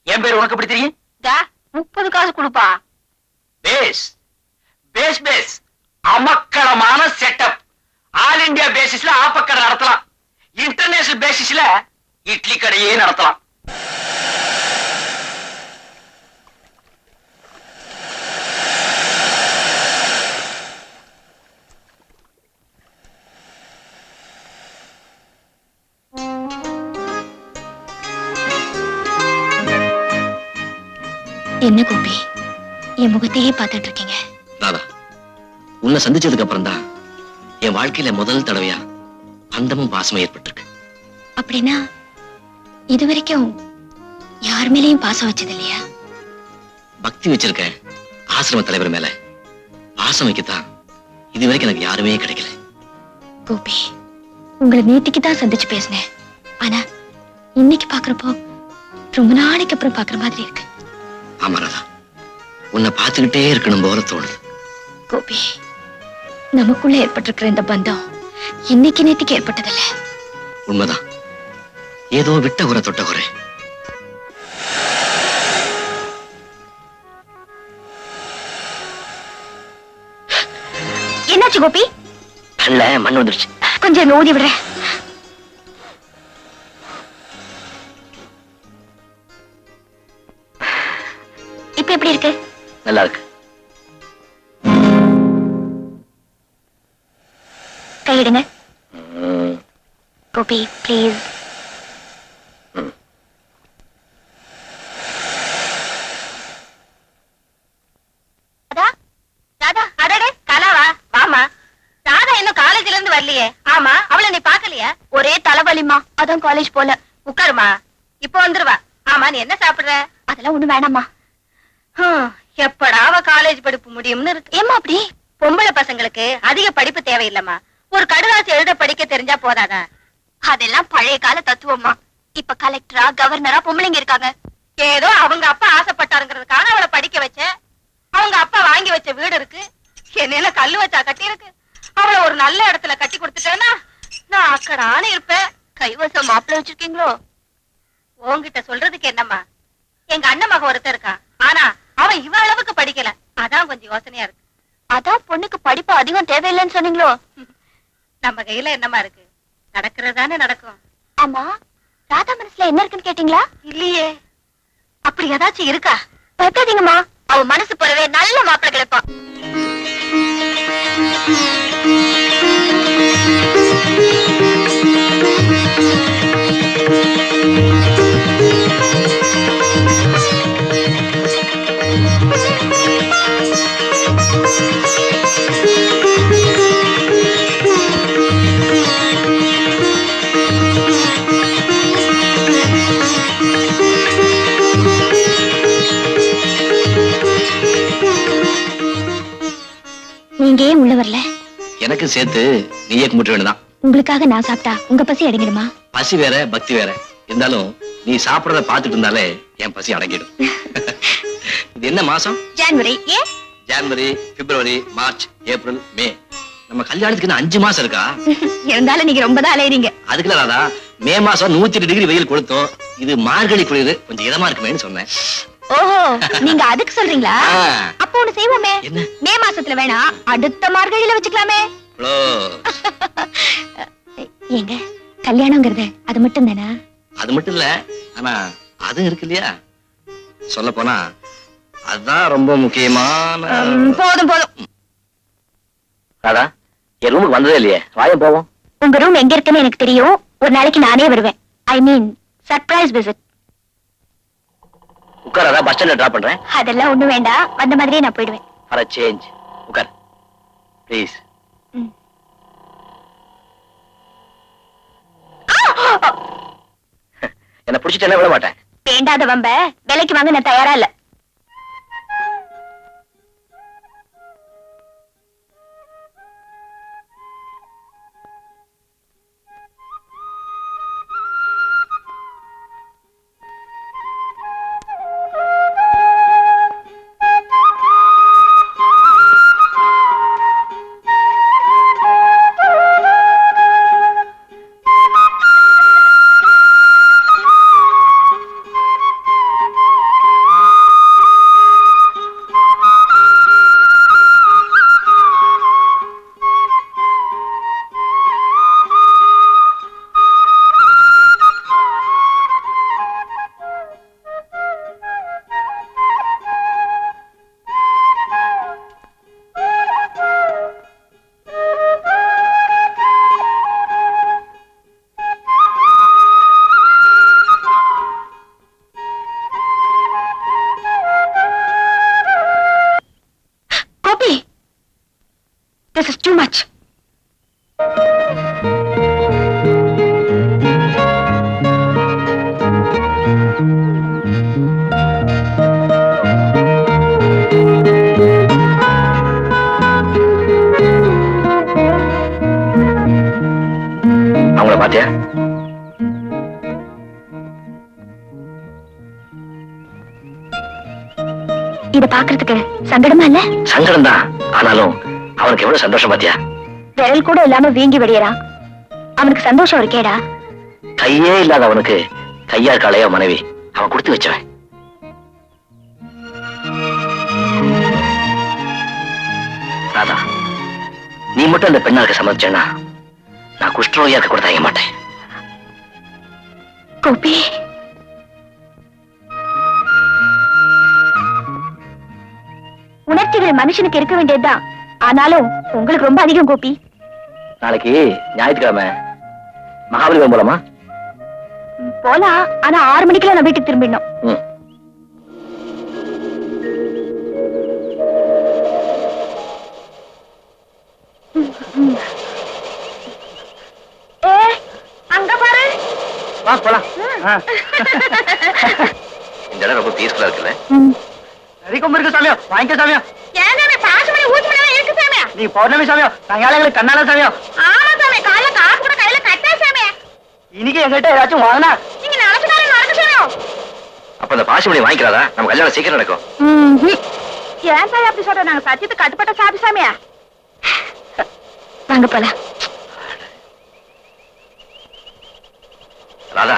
என் பேர் உனக்கு எப்படி தெரியும்? 30 காசு கொடுப்பா. பேஸ் பேஸ் பேஸ். அமக்களமான செட்டப். ஆல் இந்தியா பேசிஸ்ல ஆப்பக்கடை நடத்தலாம். இன்டர்நேஷனல் பேசிஸ்ல இட்லி கடையே நடத்தலாம். என்ன கோபி, என் முகத்தையே பார்த்துட்டு இருக்கீங்க? ராதா, உன்னை சந்திச்சதுக்கு அப்புறம் தான் என் வாழ்க்கையில முதல் தடவையா அந்தமும் பாசமும் ஏற்பட்டிருக்கு. அப்படின்னா இதுவரைக்கும் யார் மேலேயும் பாசம் வச்சது இல்லையா? பக்தி வச்சிருக்க ஆசிரம தலைவர் மேல பாசம் வைக்கத்தான் இதுவரைக்கும் எனக்கு யாருமே கிடைக்கல. கோபி, உங்களை நேத்திக்கு தான் சந்திச்சு பேசினேன். ஆனா இன்னைக்கு பாக்குறப்போ ரொம்ப நாளைக்கு அப்புறம் பாக்குற மாதிரி இருக்கு. ஆமா ராதா, உன்னை பார்த்துக்கிட்டே இருக்கணும் போல தோணுது. கோபி, நமக்குள்ள ஏற்பட்டிருக்கிற இந்த பந்தம் இன்னைக்கு நேத்திக்கு ஏற்பட்டதில்ல. உண்மைதான். ஏதோ விட்ட குறை தொட்ட குறை. என்னாச்சு கோபி? கண்ணுல மண் வந்துருச்சு. கொஞ்சம் ஊதி விடுறேன். இப்ப எப்படி இருக்கு? நல்லா இருக்கு. கையிடுங்க கோபி, பிளீஸ். வரலையே. ஆமா, அவளை நீ பாக்கலையா? ஒரே தலைவலிமா, அதான் காலேஜ் போல. உட்காருமா, இப்ப வந்துருவா. ஆமா, நீ என்ன சாப்பிடுற? அதெல்லாம் ஒண்ணு வேணாம்மா. எப்படா அவ காலேஜ் படிப்பு முடியும்னு இருக்கு. ஏம்மா அப்படி? பொம்பளை பசங்களுக்கு அதிக படிப்பு தேவையில்லம்மா. ஒரு கடுதாசி எழுத படிக்க தெரிஞ்சா போதாதா? அதெல்லாம் பழைய கால தத்துவம்மா. இப்ப கலெக்டரா கவர்னரா பொம்பளைங்க இருக்காங்க. ஏதோ அவங்க அப்பா ஆசைப்பட்டாருங்கிறதுக்காக அவளை படிக்க வச்ச. அவங்க அப்பா வாங்கி வச்ச வீடு இருக்கு, என்னையில கல்லு வச்சா கட்டி இருக்கு. அவளை ஒரு நல்ல இடத்துல கட்டி கொடுத்துட்டேன்னா நான் அக்கடான்னு இருப்பேன். கைவசம் மாப்பிள்ள வச்சிருக்கீங்களோ? உன்கிட்ட சொல்றதுக்கு என்னம்மா, எங்க அண்ணன் மகன் ஒருத்தர் இருக்கான். ஆனா அவன் இவ அளவுக்கு படிக்கல. அதான் கொஞ்சம் யோசனையா இருக்கு. அதான் பொண்ணுக்கு படிப்பு அதிகம் தேவையில்லைன்னு சொன்னீங்களோ? நம்ம கையில என்னமா இருக்கு? நடக்கிறதானே நடக்கும். ஆமா, ராதா மனசுல என்ன இருக்குன்னு கேட்டீங்களா? இல்லையே. அப்படி ஏதாச்சும் இருக்கா? பயப்படாதீங்கம்மா, அவ மனசு போலவே நல்ல மாப்பிள்ளை கிடைப்பான். நீங்க ஏன் உள்ள வரல? எனக்கு சேர்த்து நீயே கும்பிட்டு வேணுதான். உங்களுக்காக நான் சாப்பிட்டா உங்க பசி அடங்கிடுமா? பசி வேற பக்தி வேற இருந்தாலும் நீ சாப்பிடறத பாத்துட்டு இருந்தாலே என் பசி அடங்கிடும். இது என்ன மாசம்? ஜனவரி. ஏன்? ஜனவரி, பிப்ரவரி, மார்ச், ஏப்ரல், மே. நம்ம கல்யாணத்துக்கு இன்னும் 5 மாசம் இருக்கா? இருந்தாலும் நீங்க ரொம்ப தான் அலையறீங்க. அதுக்குள்ள ராதா, மே மாசம் 108 டிகிரி வெயில் கொடுத்தோம். இது மார்கழி குளிர், கொஞ்சம் இதமா இருக்குமேன்னு சொன்னேன். ஓஹோ, நீங்க அதுக்கு சொல்றீங்களா? ஆ. அப்போ ஒண்ணு செய்வோமே. என்ன? மே மாசத்துல வேணா, அடுத்த மார்கழியில வச்சுக்கலாமே. Close. ஏங்க, கல்யாணங்கிறது அது மட்டும் தானா? அது மட்டும் இல்ல, ஆனா அது இருக்கு இல்லையா? சொல்ல போனா அதுதான் ரொம்ப முக்கியமான. போதும் போதும். ராதா, என் ரூமுக்கு வந்ததே இல்லையே, வாயம் போவோம். உங்க ரூம் எங்க இருக்குன்னு எனக்கு தெரியும். ஒரு நாளைக்கு நானே வருவேன். ஐ மீன் சர்ப்ரைஸ் விசிட். உட்காராதா, பஸ் ஸ்டாண்ட்ல டிராப் பண்றேன். அதெல்லாம் ஒண்ணு வேண்டாம், வந்த மாதிரியே நான் போயிடுவேன். For a change. உட்கார் ப்ளீஸ். என்ன புடிச்சிட்டு என்ன விட மாட்டேன். வேண்டாத வம்ப விலைக்கு வாங்க நான் தயாரா இல்ல. This is too much. அவங்கள பாத்தியா? இத பாக்குறதுக்கு சங்கடமா இல்ல? சங்கடம் தான், ஆனாலும் அவனுக்கு எவ்வளவு சந்தோஷம் பாத்தியா? விரல் கூட இல்லாம வீங்கி வெடியறான். அவனுக்கு சந்தோஷம் இருக்கேடா. கையே இல்லாத அவனுக்கு கையா காளையா மனைவி அவன் கொடுத்து வச்சவன். ராதா, நீ மட்டும் அந்த பெண்ணாருக்கு சம்மதிச்சேன்னா நான் குஷ்டரோகியாக்க கூட தயங்க மாட்டேன். கோபி, உணர்ச்சிகள் மனுஷனுக்கு இருக்க வேண்டியதுதான். ஆனாலும் உங்களுக்கு ரொம்ப அதிகம் கோபி. நாளைக்கு ஞாயிற்றுக்கிழமை மகாபலிபுரம் போலாமா? போலாம், ஆனா 6 மணிக்கெல்லாம் நான் வீட்டுக்கு திரும்பிடணும். அங்க பாரு. வா போலாம். இந்த இடம் ரொம்ப பீஸ்ஃபுல்லா இருக்குல்ல? சரி கொம்பு இருக்கு சாமியோ, வாங்கிக்க சாமியோ. ஏன் சாமி பாசுமணி ஊசி மணி இருக்கு சாமி? நீ பௌர்ணமி சாமியோ, சாயங்காலங்களுக்கு கண்ணால சாமியோ. ஆமா சாமி, காலைல காசு கூட கையில கட்டா சாமி. இன்னைக்கு எங்கிட்ட ஏதாச்சும் வாங்கினா நீங்க நினைச்சுட்டாலும் நடக்கு சாமி. அப்ப அந்த பாசிமணி வாங்கிக்கிறாதா? நம்ம கல்யாணம் சீக்கிரம் நடக்கும். ஏன் சாமி அப்படி சொல்ற? நாங்க சத்தியத்துக்கு கட்டுப்பட்ட சாமி சாமியா? வாங்க போலாம். ராதா,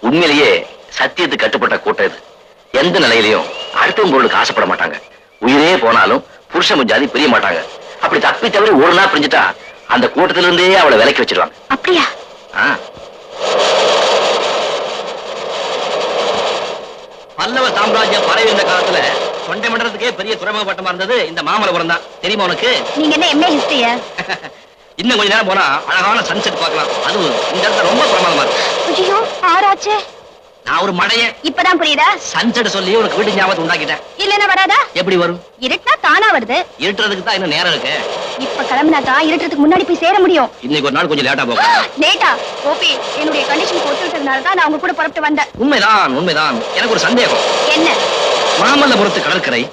உண்மையிலேயே சத்தியத்துக்கு கட்டுப்பட்ட கூட்டம் இது. எந்த நிலையிலையும் அடுத்தவங்க பொருளுக்கு ஆசைப்பட மாட்டாங்க. உயிரே போனாலும் புருஷன் ஜாதி பிரிய மாட்டாங்க. அப்படி தப்பி தவிர ஒரு நாள் பிரிஞ்சுட்டா அந்த கூட்டத்தில இருந்தே அவளை விலக்கி வச்சிருவாங்க. அப்படியா? பல்லவ சாம்ராஜ்யம் பரவி இருந்த காலத்துல தொண்டை மண்டலத்துக்கே பெரிய துறைமுக பட்டமா இருந்தது இந்த மாமல்லபுரம் தான். தெரியுமா உனக்கு? நீங்க என்ன எம்ஏ ஹிஸ்டரியா? இன்னும் கொஞ்ச நேரம் போனா அழகான சன்செட் பார்க்கலாம். அதுவும் இந்த இடத்துல ரொம்ப பிரமாதமா இருக்கு. ஐயோ, ஆராச்சே. நான் ஒரு மடைய இப்பதான் புரியுதா? சன்செட் சொல்லி உனக்கு வீட்டு ஞாபகத்தை உண்டாக்கிட்டேன். இல்லன்னா வராதா? எப்படி வரும்? இருட்டா தானா வருது. இருட்டுறதுக்கு தான் இன்னும் நேரம் இருக்கு. இப்ப கிளம்பினாதான் இருட்டுறதுக்கு முன்னாடி போய் சேர முடியும். இன்னைக்கு ஒரு நாள் கொஞ்சம் லேட்டா போகும். லேட்டா? கோபி, என்னுடைய கண்டிஷன் ஒத்துக்கிட்டதுனாலதான் நான் உங்க கூட புறப்பட்டு வந்தேன். உண்மைதான் உண்மைதான். எனக்கு ஒரு சந்தேகம். என்ன? மாமல்லபுரத்து கடற்கரை,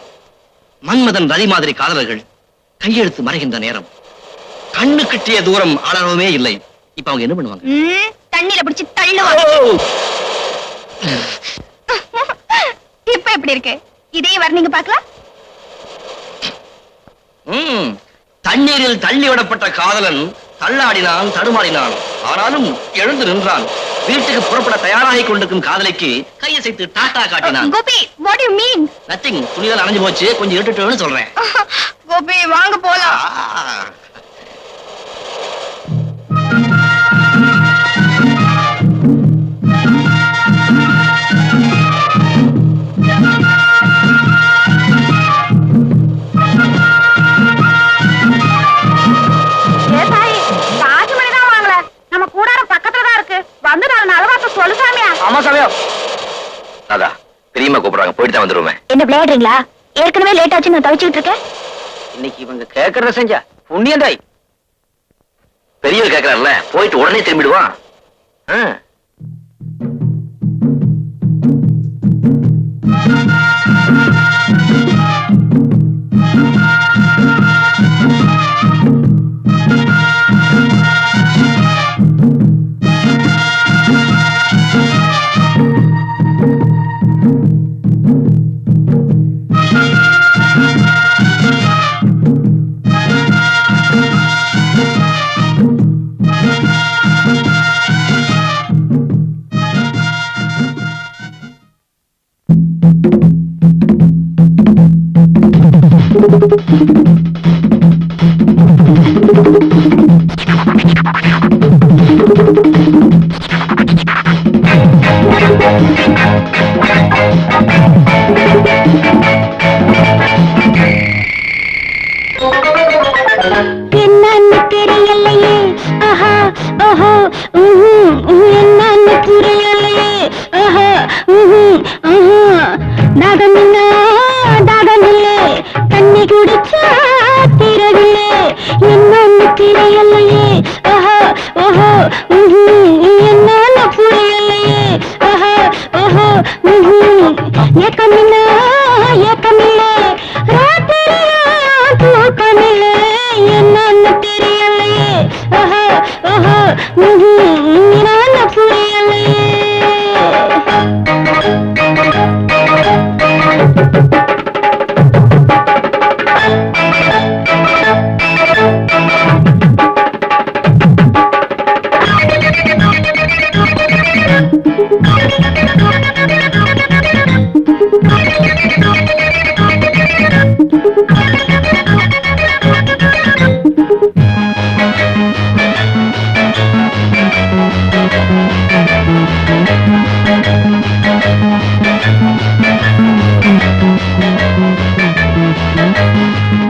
மன்மதன் ரதி மாதிரி காதலர்கள் கையெழுத்து மறைகின்ற நேரம், கண்ணு கிட்டிய தூரம் அளவே இல்லை. இப்ப அவங்க என்ன பண்ணுவாங்க? தண்ணியில பிடிச்சு தள்ளுவாங்க. இப்ப எப்படி இருக்கு? இதே வர்ணிங்க பார்க்கலாம். தண்ணீரில் தள்ளி விடப்பட்ட காதலன் தள்ளாடினான், தடுமாறினான். ஆனாலும் எழுந்து நின்றான். வீட்டுக்கு புறப்பட தயாராகி கொண்டிருக்கும் காதலிக்கு கையசைத்து டாட்டா காட்டினான். Gopi, what do you mean? Nothing. துணிகள் அணைஞ்சு போச்சு, கொஞ்சம் இருட்டுன்னு சொல்றேன். கோபி, வாங்க போலாம். நம்ம கூடாரம் பக்கத்துலதான் இருக்கு. வந்து நான் நலவாக்க சொல்லு சாமியா. ஆமா சாமியோ. ராதா, பெரியம்மா கூப்பிடுறாங்க, போயிட்டு தான் வந்துருவேன். என்ன விளையாடுறீங்களா? ஏற்கனவே லேட் ஆச்சு, நான் தவிச்சுக்கிட்டு இருக்கேன். இன்னைக்கு இவங்க கேட்கறத செஞ்சா புண்ணியந்தாய். பெரியவர் கேட்கறாருல, போயிட்டு உடனே திரும்பிடுவான். என்னன்னு தெரியலையே. ஆஹா, ஓஹோ, என்னன்னு புரியலையே. ஆஹா, தாகமில்லை, தாகமில்லை, தண்ணி குடிச்சா திரவில்லை. என்னன்னு தெரியலையே. ஆஹா, ஓஹோ, என்னன்னு புரியலையே. ஆஹா, ஓஹோ, ஏக்கமில்லை, ஏக்கமில்லை, ராத்திரியா தூக்கமில்லை. என்னன்னு தெரியலையே. ஆஹா, ஓஹோ, என்னன்னு புரியலையே.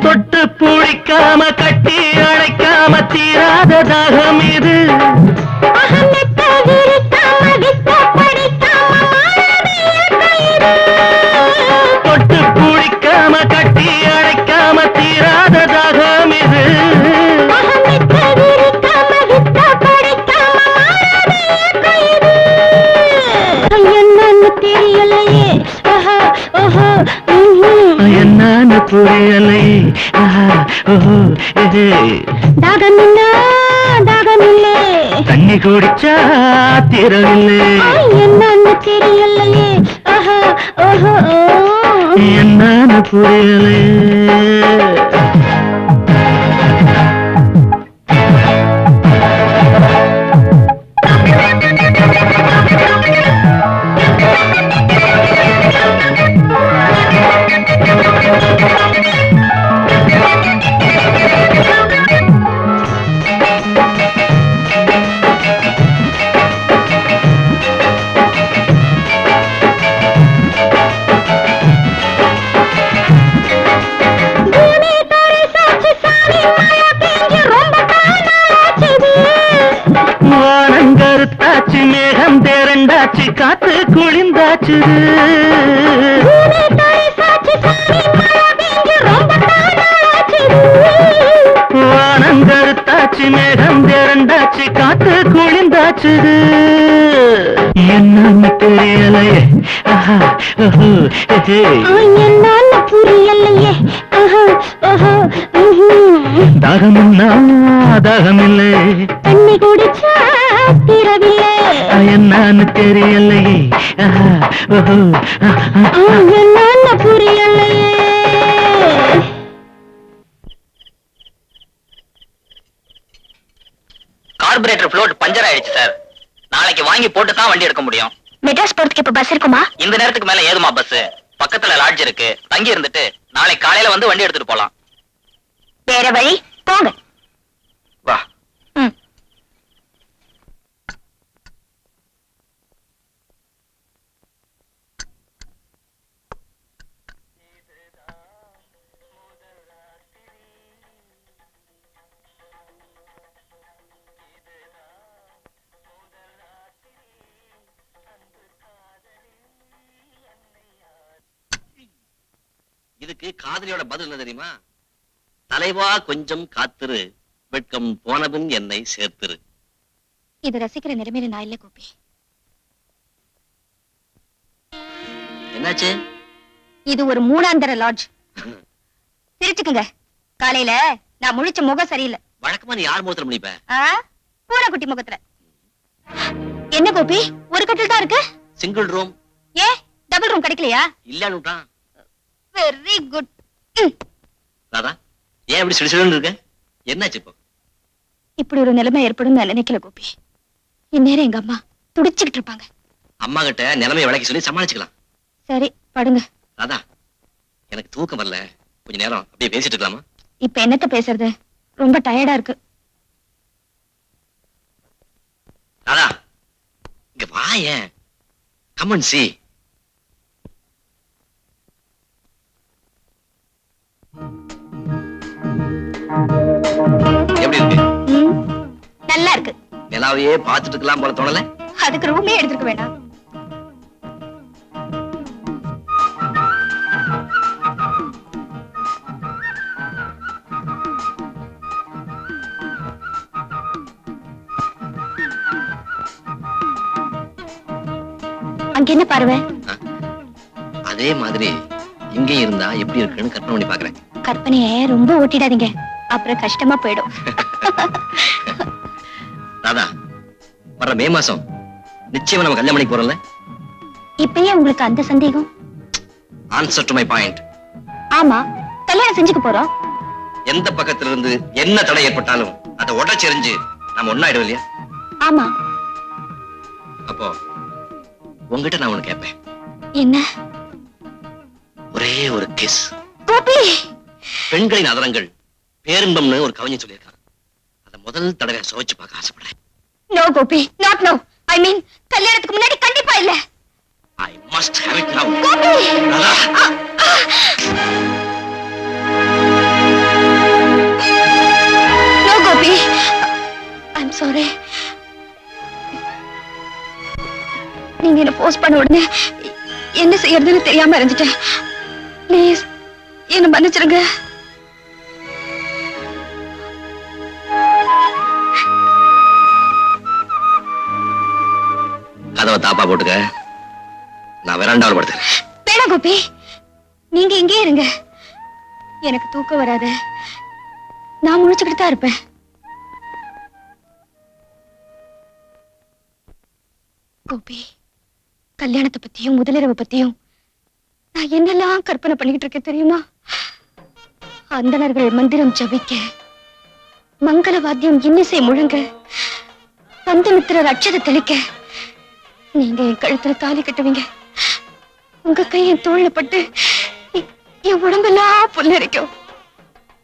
தொட்டு பூழிக்காம கட்டி அழைக்காம தீராத தாகம் இது. தொட்டு பூழிக்காம கட்டி அழைக்காம தீராத தாகம் இது. புரியலை ஆஹா, ஓஹோ, ஏஹே. தாகமில்லை தாகமில்லை தண்ணி குடிச்சா தீரவில்லை என்னன்னு தெரியலையே ஆஹா, ஓஹோ, ஓ. என்னன்னு புரியலை பூமி தரை சாட்சி சாமி மழை பெஞ்சு ரொம்ப காலாச்சுது. வானங்கருத்தாச்சு மேகம் தேரண்டாச்சு காத்து குளிந்தாச்சு பூமி தரை சாட்சி சாமி மழை பெஞ்சு ரொம்ப காலாச்சுது. வானங்கருத்தாச்சு மேகம் தேரண்டாச்சு காத்து குளிந்தாச்சு என்னன்னு தெரியலையே ஆஹா, ஓஹோ, ஏஹே. என்னன்னு புரியலையே ஆஹா, ஓஹோ, ம்ஹும். தாகமுன்னா தாகமில்லை தண்ணி குடிச்சா தீரவில்லை என்னன்னு தெரியலையே ஆஹா, ஓஹோ, என்னன்னு புரியலையே கார்பரேட்டர் ஃப்ளோட் பஞ்சர் ஆயிடுச்சு சார். நாளைக்கு வாங்கி போட்டு தான் வண்டி எடுக்க முடியும். மெட்ராஸ் போறதுக்கு இப்ப பஸ் இருக்குமா? இந்த நேரத்துக்கு மேல ஏதுமா பஸ்? பக்கத்துல லாட்ஜ் இருக்கு, தங்கி இருந்துட்டு நாளைக்கு காலையில வந்து வண்டி எடுத்துட்டு போலாம். வேற வழி போங்க. வா. ம். இதுக்கு காதலியோட பதில் என்ன தெரியுமா? தலைவா கொஞ்சம் காத்திரு, வெட்கம் போனபின் என்னை சேர்த்திரு. இது ரசிக்கிற நிலைமையில நான் இல்ல கோபி. என்னாச்சு? இது ஒரு மூணாந்தர லாட்ஜ். சிரிச்சுக்குங்க. காலையில நான் முழிச்ச முகம் சரியில்லை. வழக்கமா நீ யார் முகத்துல முடிப்ப? பூனைக்குட்டி முகத்துல. என்ன கோபி, ஒரு கட்டில் தான் இருக்கு? Single room. ஏ டபுள் ரூம் கிடைக்கலையா? இல்லன்னுட்டான். Very good. ராதா, ஏன் இப்படி சிடுசிடுன்னு இருக்க? என்னாச்சு இப்போ? இப்படி ஒரு நிலைமை ஏற்படும் நான் நினைக்கல கோபி. இந்நேரம் எங்க அம்மா துடிச்சுக்கிட்டு இருப்பாங்க. அம்மா கிட்ட நிலைமையை விளக்கி சொல்லி சமாளிச்சுக்கலாம். சரி படுங்க. ராதா, எனக்கு தூக்கம் வரல, கொஞ்ச நேரம் அப்படியே பேசிட்டு இருக்கலாமா? இப்ப என்னத்த பேசுறது, ரொம்ப டயர்டா இருக்கு. ராதா, இங்க வா. ஏன் கமன் சி. எப்படி இருக்கு? நல்லா இருக்கு. நிலாவையே பார்த்துட்டு இருக்கலாம் போல தோணல? அதுக்கு ரூமே எடுத்துக்க வேண்டாம். அங்க என்ன பார்வை? அதே மாதிரி இங்கே இருந்தா எப்படி இருக்குன்னு கற்பனை பண்ணி பாக்குறேன். கற்பனைய ரொம்ப ஓட்டிடாதீங்க, அப்புறம் கஷ்டமா போயிடும். ராதா, வர மே மாசம் நிச்சயமா நம்ம கல்யாணம் பண்ணிக்கு போறோம்ல? இப்பயே உங்களுக்கு அந்த சந்தேகம்? Answer to my point. ஆமா, கல்யாணம் செஞ்சுக்க போறோம். எந்த பக்கத்துல இருந்து என்ன தடை ஏற்பட்டாலும் அதை உடச்செறிஞ்சு நம்ம ஒண்ணாயிடும் இல்லையா? ஆமா. அப்போ உங்ககிட்ட நான் ஒண்ணு கேட்பேன். என்ன? ஒரே ஒரு கிஸ். கோபி, பெண்களின் அதரங்கள் பேரின்பம்னு ஒரு கவிஞன் சொல்லியிருக்காங்க. அதை முதல் தடவை சுவைச்சு பார்க்க ஆசைப்படுறேன். No Gopi, not no. I mean கல்யாணத்துக்கு முன்னாடி கண்டிப்பா இல்ல. I must have it now. Gopi, Radha, no Gopi. I'm sorry. நீங்க என்ன போஸ்ட் பண்ண உடனே என்ன செய்யறதுன்னு தெரியாம இருந்துட்டேன். ப்ளீஸ் என்ன மன்னிச்சிருங்க. கதவை தாப்பா போட்டுக்க, நான் வெராண்டாவில் படுத்துக்கிறேன். வேணாம் கோபி, நீங்க இங்கே இருங்க. எனக்கு தூக்கம் வராத. நான் முழிச்சுக்கிட்டு தான் இருப்பேன். கோபி, கல்யாணத்தை பத்தியும் முதலிரவை பத்தியும் நான் என்னெல்லாம் கற்பனை பண்ணிக்கிட்டு இருக்கேன் தெரியுமா? அந்தணர்கள் மந்திரம் ஜபிக்க, மங்கள வாத்தியம் இன்னிசை முழங்க, பந்தமித்திரர் அட்சதை தெளிக்க, நீங்க என் கழுத்துல தாலி கட்டுவீங்க. உங்க கை என் தோள்ல பட்டு என் உடம்பெல்லாம் புல்லரிக்கும்.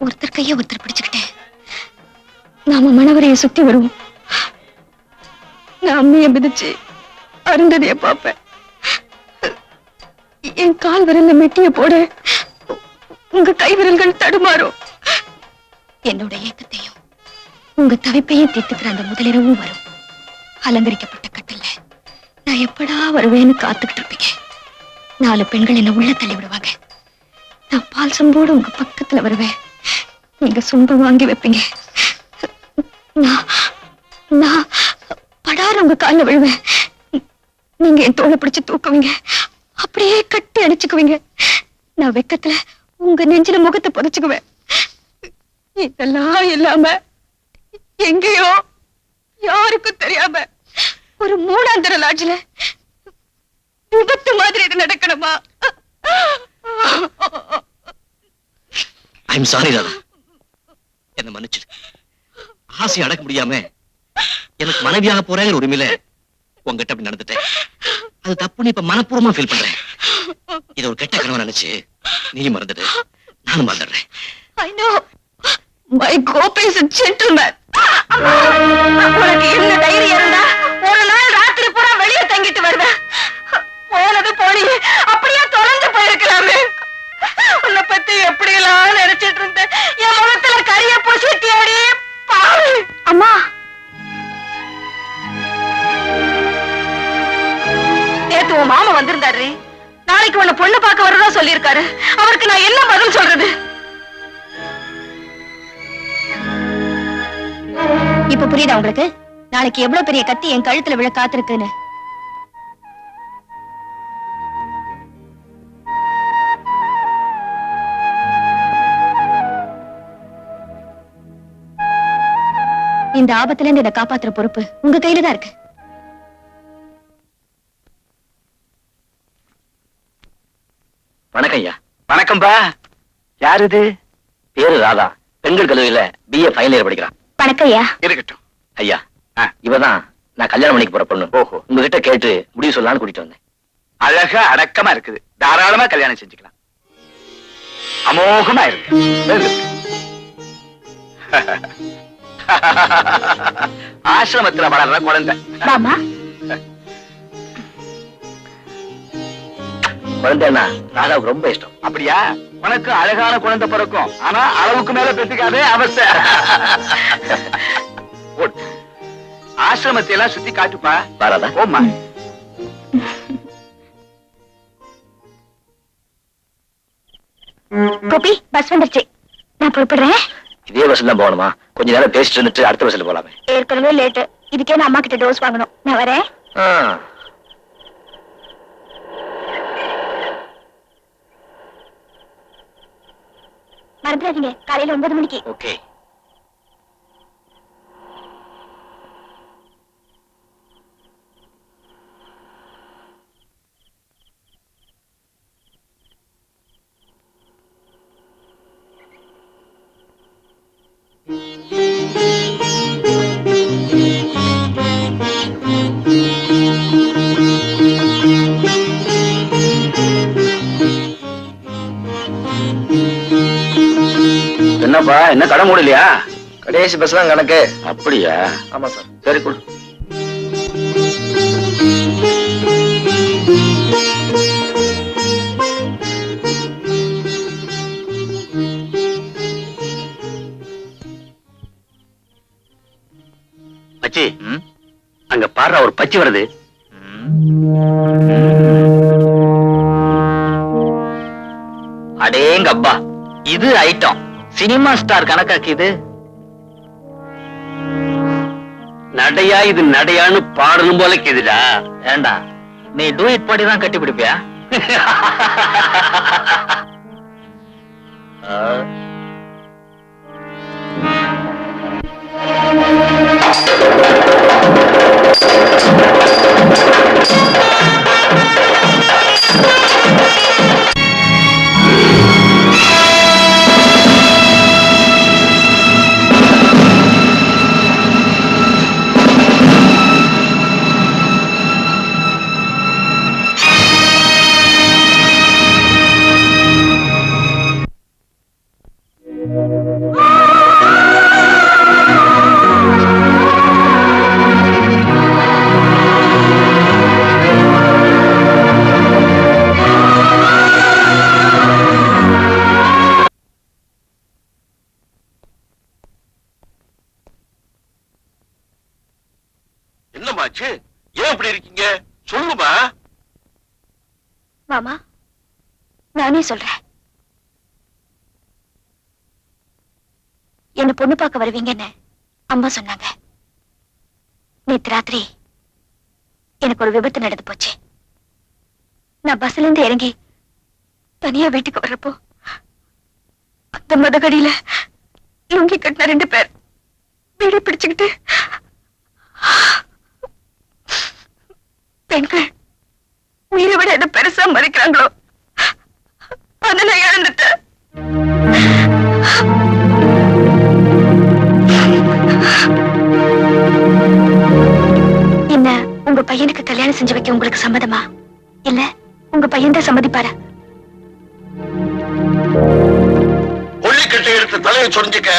ஒருத்தர் கைய ஒருத்தர் பிடிச்சுக்கிட்டேன். நாம மணவரைய சுத்தி வருவோம். நான் அம்மைய மிதிச்சு அருந்ததிய பாப்பேன். என் கால் விரல்ல மெட்டிய போட உங்க கை விரல்கள் தடுமாறும். என்னோட ஏக்கத்தையும் உங்க தவிப்பையும் தீர்த்துக்கிற அந்த முதலிரவும் வரும். அலங்கரிக்கப்பட்ட கட்டில்ல நான் எப்படா வருவேன்னு காத்துக்கிட்டு இருப்பீங்க. 4 பெண்கள் என்ன உள்ள தள்ளி விடுவாங்க. நான் பால் சம்போடு உங்க பக்கத்துல வருவேன். நீங்க சொம்ப வாங்கி வைப்பீங்க. நான் படார உங்க கால்ல விழுவேன். நீங்க என் தோளை பிடிச்சு தூக்குவீங்க. அப்படியே கட்டி அடிச்சுக்குவீங்க. நான் வெக்கத்துல உங்க நெஞ்சில முகத்தை புதைச்சுக்குவேன். இதெல்லாம் இல்லாம எங்கேயோ யாருக்கும் தெரியாம ஒரு 3ஆம் தர லாட்ஜ்ல விபத்து மாதிரி இது நடக்கணுமா? ஐம் சாரி ராதா, என்ன மன்னிச்சிடு. ஆசை அடக்க முடியாம எனக்கு மனைவியாக போறேங்கிற உரிமையில உங்ககிட்ட அப்படி நடந்துட்டேன். அது தப்புன்னு இப்ப மனப்பூர்வமா ஃபீல் பண்றேன். இத ஒரு கெட்ட கனவா நினைச்சு நீ மறந்துடு, நானும் மறந்துடுறேன். I know. My Gopi is a gentleman. உனக்கு என்ன தைரியம் இருந்தா ஒரு நாள் ராத்திரி பூரா வெளியே தங்கிட்டு வருவேன். போனது போனி அப்படியே தொலைஞ்சு போயிருக்கலாமே. உன்னை பத்தி எப்படி எல்லாம் நினைச்சிட்டு இருந்தேன். என் முகத்துல கரிய பூசிட்டியாடி பாவி. அம்மா, நேத்து உன் மாமா வந்திருந்தாரு. நாளைக்கு உன்னை பொண்ணு பார்க்க வரதா சொல்லியிருக்காரு. அவருக்கு நான் என்ன பதில் சொல்றது? இப்ப புரியுதா உங்களுக்கு? நாளைக்கு எவ்வளவு பெரிய கத்தி என் கழுத்துல விழ காத்திருக்குன்னு. இந்த ஆபத்துல இருந்து இதை காப்பாத்துற பொறுப்பு உங்க கையில தான் இருக்கு. வணக்கம் ஐயா. வணக்கம்பா. யார் இது? பேரு ராதா, பெண்கள் கல்லூரியில BA ஃபைனல் இயர் படிக்கிறான். வணக்கம் ஐயா. இருக்கட்டும். ஐயா, இவதான் நான் கல்யாணம் பண்ணிக்க போற பொண்ணு. ஓஹோ. உங்ககிட்ட கேட்டு முடிவு சொல்லலாம்னு கூட்டிட்டு வந்தேன். அழகா அடக்கமா இருக்குது. தாராளமா கல்யாணம் செஞ்சுக்கலாம். அமோகமா இருக்கு. ஆசிரமத்துல வளர்ற குழந்தை. வாமா. குழந்தைன்னா ராதாவுக்கு ரொம்ப இஷ்டம். அப்படியா? உனக்கு அழகான குழந்தை பிறக்கும். ஆனா அளவுக்கு மேல பெற்றுக்காதே, அவஸ்தை. ஆசிரமத்தை எல்லாம் சுத்தி காட்டுப்பா. ராதா, ஓமா. கோபி, பஸ் வந்துருச்சு. நான் புறப்படுறேன். இதே பஸ்ல தான் போகணுமா? கொஞ்ச நேரம் பேசிட்டு இருந்துட்டு அடுத்த பஸ்ல போலாமே. ஏற்கனவே லேட்டு. இதுக்கே நான் அம்மா கிட்ட டோஸ் வாங்கணும். நான் வரேன். மறந்துடாதீங்க, காலையில 9 மணிக்கு. ஓகே. என்னப்பா, என்ன கடை மூடலையா? கடைசி பஸ் தான் கணக்கு. அப்படியா? ஆமா சார். சரி, கொடு. மச்சி, அங்க பாரு, ஒரு பச்சி வருது. அடேங்க அப்பா, இது ஐட்டம். சினிமா ஸ்டார் கணக்காக்கு இது. நடையா இது நடையான்னு பாடணும் போல கேதுடா. ஏண்டா, நீ டூயிட் பாடி தான் கட்டி பிடிப்பியா? என்னமாச்சு? ஏன் இப்படி இருக்கீங்க? சொல்லுமா. மாமா, நானே சொல்றேன். என்ன பொண்ணு பார்க்க வருவீங்கன்னு அம்மா சொன்னாங்க. நேத்து ராத்திரி எனக்கு ஒரு விபத்து நடந்து போச்சு. நான் பஸ்ல இருந்து இறங்கி தனியா வீட்டுக்கு வர்றப்போ அந்த மதகடியில லுங்கி கட்டின 2 பேர் வீடு பிடிச்சுக்கிட்டு பெண்கள் உயிரை விட எதை பெருசா மதிக்கிறாங்களோ அதை நான் இழந்துட்டேன். என்ன உங்க பையனுக்கு கல்யாணம் செஞ்சு வைக்க உங்களுக்கு சம்மதமா? இல்ல உங்க பையன் தான் சம்மதிப்பாரா? கொள்ளிக்கட்டை எடுத்து தலையை சொரிஞ்சுக்க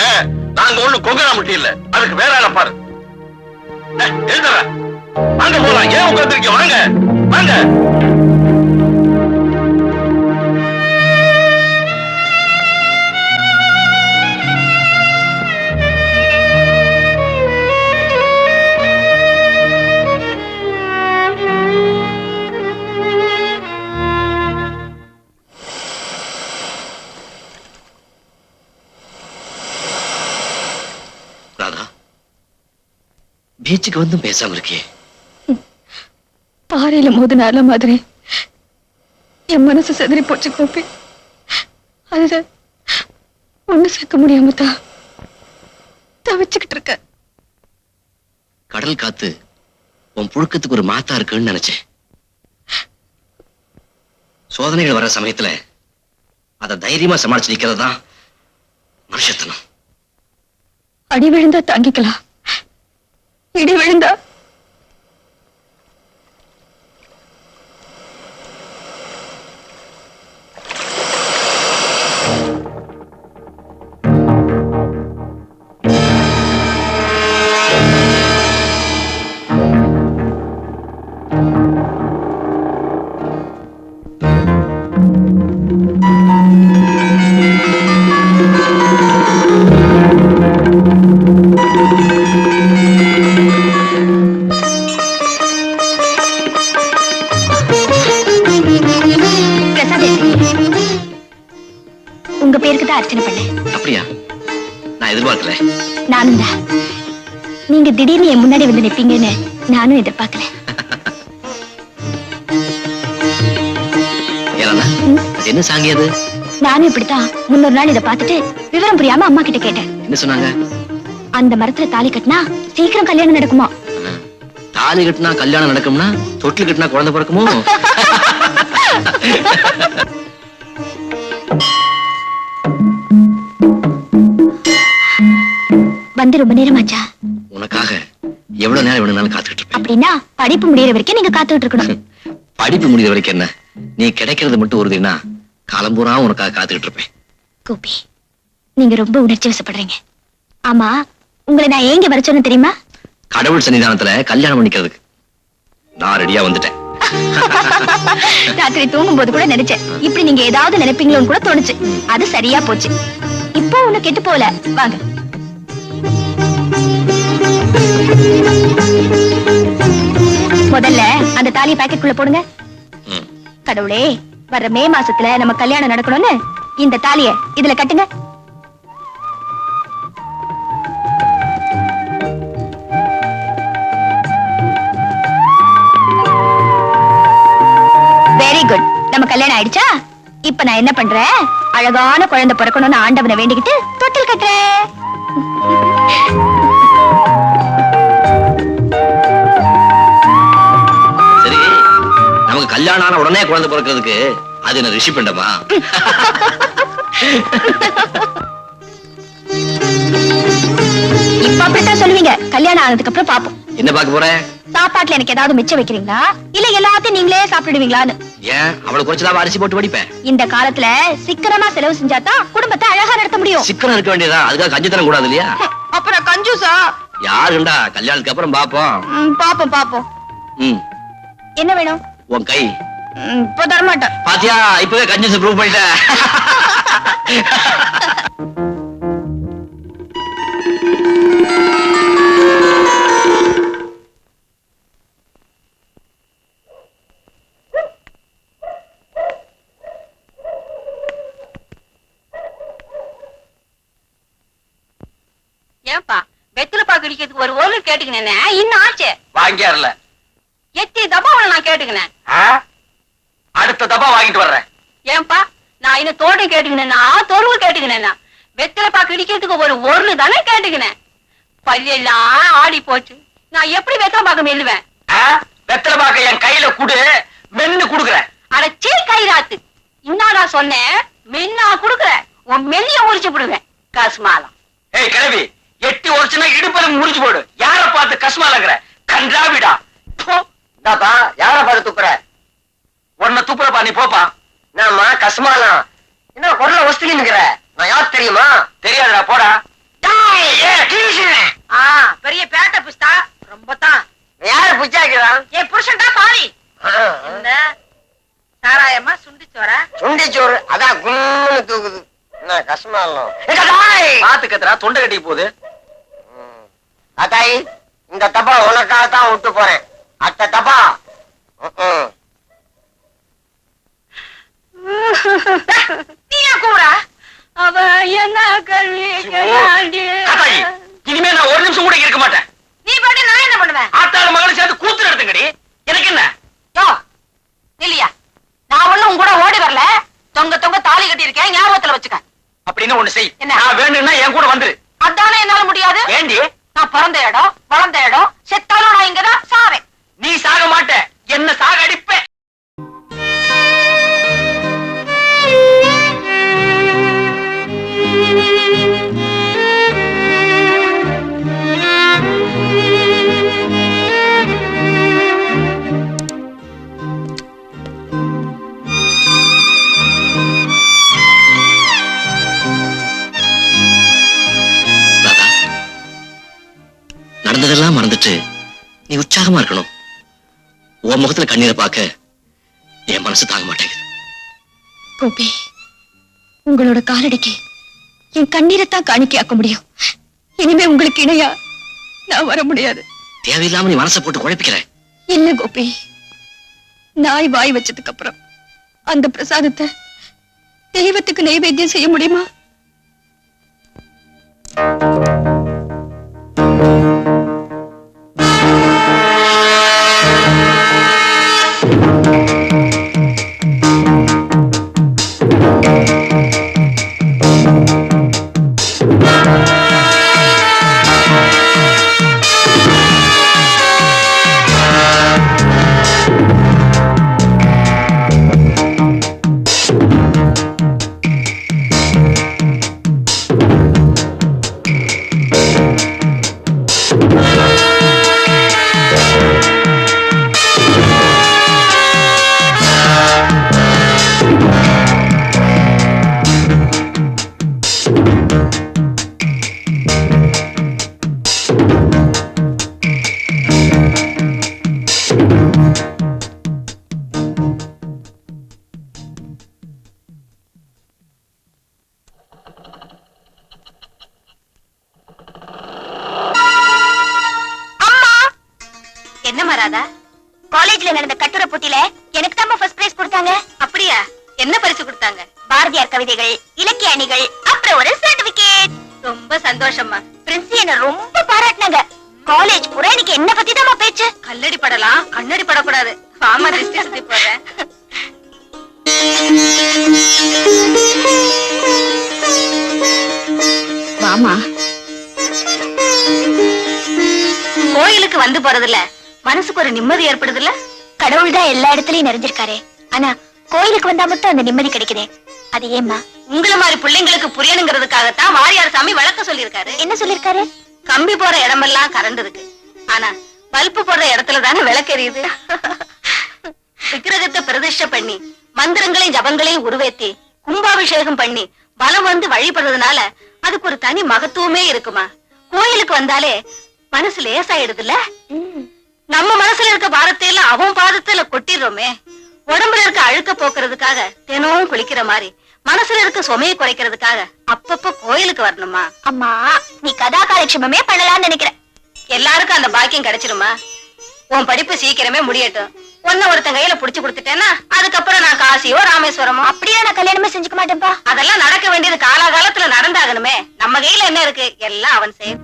நாங்க ஒண்ணு கொங்கரா முட்டி இல்ல. அதுக்கு வேற ஆள பாரு. எழுதுற வாங்க போலாம். ஏன் உட்கார்ந்துருக்கீங்க? வாங்க வாங்க. ராதா, பீச்சுக்கு வந்தும் பேசாம இருக்கே. பாறையில மோதினால மாதிரி என் மனசு செதறி போச்சு கோபி. அதுல ஒண்ணு சேர்க்க முடியாம தான் தவிச்சுக்கிட்டு இருக்க. கடல் காத்து உன் புழுக்கத்துக்கு ஒரு மாத்தா இருக்குன்னு நினைச்சேன். சோதனைகள் வர சமயத்துல அதை தைரியமா சமாளிச்சு நிக்கிறது தான் மனுஷத்தனம். அடி விழுந்தா தாங்கிக்கலாம், இடி விழுந்தா உங்க பேருக்கு தான் அர்ச்சனை பண்ணேன். அப்படியா? நான் எதிர்பார்க்கல. நானும் தான். நீங்க திடீர்னு என் முன்னாடி வந்து நிப்பீங்கன்னு நானும் எதிர்பார்க்கல. என்ன சாங்கி அது? நானும் இப்படித்தான் முன்னொரு நாள் இதை பார்த்துட்டு விவரம் புரியாம அம்மா கிட்ட கேட்டேன். என்ன சொன்னாங்க? அந்த மரத்துல தாலி கட்டினா சீக்கிரம் கல்யாணம் நடக்குமா? தாலி கட்டினா கல்யாணம் நடக்கும்னா தொட்டில் கட்டினா குழந்தை பிறக்குமோ? வந்து ரொம்ப நேரமாச்சா? உனக்காக எவ்வளவு நேரம் வேணும்னாலும் காத்துக்கிட்டு இருப்பேன். அப்படின்னா படிப்பு முடியற வரைக்கும் நீங்க காத்துக்கிட்டு இருக்கணும். படிப்பு முடிகிற வரைக்கும் என்ன, நீ கிடைக்கிறது மட்டும் உறுதினா காலம்பூரா உனக்காக காத்துக்கிட்டு இருப்பேன். கோபி, நீங்க ரொம்ப உணர்ச்சி வசப்படுறீங்க. ஆமா, உங்களை நான் ஏங்க வர சொன்னேன் தெரியுமா? கடவுள் சன்னிதானத்துல கல்யாணம் பண்ணிக்கிறதுக்கு. நான் ரெடியா வந்துட்டேன். ராத்திரி தூங்கும் போது கூட நினைச்சேன் இப்படி நீங்க ஏதாவது நினைப்பீங்களோன்னு கூட தோணுச்சு. அது சரியா போச்சு. இப்போ ஒண்ணு கெட்டு போல. வாங்க. முதல்ல அந்த தாலியை பாக்கெட்டுக்குள்ள போடுங்க. கடவுளே, வர்ற மே மாசத்துல நம்ம கல்யாணம் நடக்கணும்னு இந்த தாலியை இதுல கட்டுங்க. Very good. நம்ம கல்யாணம் ஆயிடுச்சா? இப்ப நான் என்ன பண்றேன், அழகான குழந்தை பிறக்கணும்னு ஆண்டவனை வேண்டிக்கிட்டு தொட்டில் கட்டுறேன். சரி, நமக்கு கல்யாணம் ஆன உடனே குழந்தை பிறக்கிறதுக்கு அது என்ன ரிஷி பண்ணமா? இப்ப அப்படித்தான் சொல்லுவீங்க. கல்யாணம் ஆனதுக்கு அப்புறம் பாப்போம். என்ன பார்க்க போற? சாப்பாட்டுல எனக்கு ஏதாவது மிச்சம் வைக்கிறீங்களா, இல்ல எல்லாத்தையும் நீங்களே சாப்பிடுவீங்களான்னு. ஏன் அவளை கொஞ்சம் அரிசி போட்டு வடிப்பேன். இந்த காலத்துல சிக்கனமா செலவு செஞ்சாதான் குடும்பத்தை அழகா நடத்த முடியும். சிக்கனம் இருக்க வேண்டியதா, அதுக்காக கஞ்சி தரம் கூடாது இல்லையா? அப்புறம் கஞ்சூசா? யாருண்டா, கல்யாணத்துக்கு அப்புறம் பாப்போம். பாப்போம் பாப்போம். ம், என்ன வேணும்? உன் கை. இப்ப தரமாட்டேன். பாத்தியா, இப்பவே கஞ்சூஸ் ப்ரூவ் பண்ணிட்டேன். ஏன்பா வெத்தில பாக்கு இடிக்கிறதுக்கு ஒரு ஓலு கேட்டுக்கினேனே, இன்னும் ஆச்சு. வாங்கியார்ல. எத்தி தபாவளை நான் கேட்டுக்கினேன். அடுத்த தப்பா வாங்கிட்டு வர்றேன். ஏன்பா நான் இன்னும் தோட்டம் கேட்டுக்கினேன்னா தொருவு கேட்டுக்கினேன்னா, வெத்தில பாக்கு இடிக்கிறதுக்கு ஒரு ஒருன்னு தானே கேட்டுக்கினேன். பல்லெல்லாம் ஆடி போச்சு. நான் எப்படி வெத்தலை பாக்க மெல்லுவேன்? வெத்தலை பாக்க என் கையில குடு, மென்னு குடுக்குறேன். அடச்சே கைராத்து, இன்னாடா சொன்னேன், மென்னா குடுக்குற, உன் மெல்லிய முறிச்சு விடுவேன். கஸ்மாலம். ஏய் கிழவி, எட்டி ஒருச்சுனா இடுப்புல முடிச்சு போடு. யார பார்த்து கஸ்மாலங்கற? கன்றாவிடா. தாத்தா, யார பார்த்து துப்புற? உன்னை துப்புறப்பா, நீ போப்பா. நாம கஸ்மாலம். என்ன குரல ஒஸ்திலின்னுங்கற? நான் யார் தெரியுமா? தெரியாதுடா, போடா. பெரிய பேட்ட புஸ்தா ரொம்ப தான். யார புச்சாக்கிறான்? என் புருஷன் தான் பாவி. என்ன சாராயமா சுண்டிச்சோரா? சுண்டிச்சோறு, அதான் கும்னு தூக்குது. என்ன கஸ்மாலம்? பாத்து கத்துறா, தொண்டை கட்டி போகுது. அதாய், இந்த தப்பா உனக்காக தான் விட்டு போறேன். அத்த தப்பா நீயா கூறா? அவ என்ன கல்வி கேளாண்டி. இனிமே நான் ஒரு நிமிஷம் கூட இருக்க மாட்டேன். நீ பாட்டு நான் என்ன பண்ணுவேன்? ஆத்தாள மகளை சேர்த்து கூத்து நடத்துங்கடி. எனக்கு என்ன? யோ இல்லையா, நான் ஒண்ணும் உன் கூட ஓடி வரல. தொங்க தொங்க தாலி கட்டி இருக்கேன், ஞாபகத்துல வச்சுக்க. அப்படின்னு ஒண்ணு செய். என்ன? நான் வேணும்னா என் கூட வந்துரு. அதானே என்னால முடியாது. ஏண்டி? நான் பிறந்த இடம் வளர்ந்த இடம், செத்தாலும் நான் இங்கதான் சாவேன். நீ சாக மாட்ட, என்ன சாக அடிப்பேன். நடந்ததெல்லாம் மறந்துட்டு நீ உற்சாகமா இருக்கணும். உன் முகத்துல கண்ணீரை பார்க்க என் மனசு தாங்க மாட்டேங்குது. கோபி, உங்களோட காலடிக்கு என் கண்ணீரைத்தான் காணிக்கையாக்க முடியும். இனிமே உங்களுக்கு இணையா நான் வர முடியாது. தேவையில்லாம நீ மனசை போட்டு குழப்பிக்கிற. இல்ல கோபி, நாய் வாய் வச்சதுக்கு அப்புறம் அந்த பிரசாதத்தை தெய்வத்துக்கு நைவேத்தியம் செய்ய முடியுமா? என்ன மராதா? காலேஜ்ல நடந்த கட்டுரை போட்டியில எனக்கு தான் ஃபர்ஸ்ட் பிரைஸ் கொடுத்தாங்க. அப்படியா? என்ன பரிசு கொடுத்தாங்க? பாரதியார் கவிதைகள், இலக்கிய அணிகள், அப்புறம் ஒரு சர்டிபிகேட். ரொம்ப சந்தோஷமா. பிரின்சி என்ன ரொம்ப பாராட்டினாங்க. காலேஜ் பூரா எனக்கு என்ன பத்தி தான் பேச்சு. கல்லடி படலாம், கண்ணடி படக்கூடாது. ஆமா, திருஷ்டி சுத்தி போறேன். வாமா. கோயிலுக்கு வந்து போறதுல மனசுக்கு ஒரு நிம்மதி ஏற்படுதுல்ல. கடவுள் தான் எல்லா இடத்துலயும் நிறைஞ்சிருக்காரே, ஆனா கோயிலுக்கு வந்தா மட்டும் அந்த நிம்மதி கிடைக்குதே, அது ஏம்மா? உங்கள மாதிரி பிள்ளைங்களுக்கு புரியணுங்கிறதுக்காகத்தான் வாரியார் சாமி விளக்க சொல்லியிருக்காரு. என்ன சொல்லிருக்காரு? கம்பி போற இடமெல்லாம் கரண்ட் இருக்கு, ஆனா பல்பு போடுற இடத்துல தானே விளக்கு எரியுது. விக்கிரகத்தை பிரதிஷ்டை பண்ணி மந்திரங்களையும் ஜபங்களையும் உருவேத்தி கும்பாபிஷேகம் பண்ணி பலம் வந்து வழிபடுறதுனால அதுக்கு ஒரு தனி மகத்துவமே இருக்குமா. கோயிலுக்கு வந்தாலே மனசு லேசாயிடுதுல்ல. நம்ம மனசுல இருக்க பாரத்தை எல்லாம் அவன் பாதத்துல கொட்டிடுறோமே. உடம்புல இருக்க அழுக்க போக்குறதுக்காக தினமும் குளிக்கிற மாதிரி மனசுல இருக்க சுமையை குறைக்கிறதுக்காக அப்பப்ப கோயிலுக்கு வரணுமா. அம்மா, நீ கதா காலட்சேபமே பண்ணலாம்னு நினைக்கிற. எல்லாருக்கும் அந்த பாக்கியம் கிடைச்சிருமா? உன் படிப்பு சீக்கிரமே முடியட்டும். ஒன்ன ஒருத்தன் கையில புடிச்சு கொடுத்துட்டேன்னா அதுக்கப்புறம் நான் காசியோ ராமேஸ்வரமோ அப்படியே நான் கல்யாணமே செஞ்சுக்க மாட்டேன்பா. அதெல்லாம் நடக்க வேண்டியது காலாகாலத்துல நடந்தாகணுமே. நம்ம கையில என்ன இருக்கு? எல்லாம் அவன் செயல்.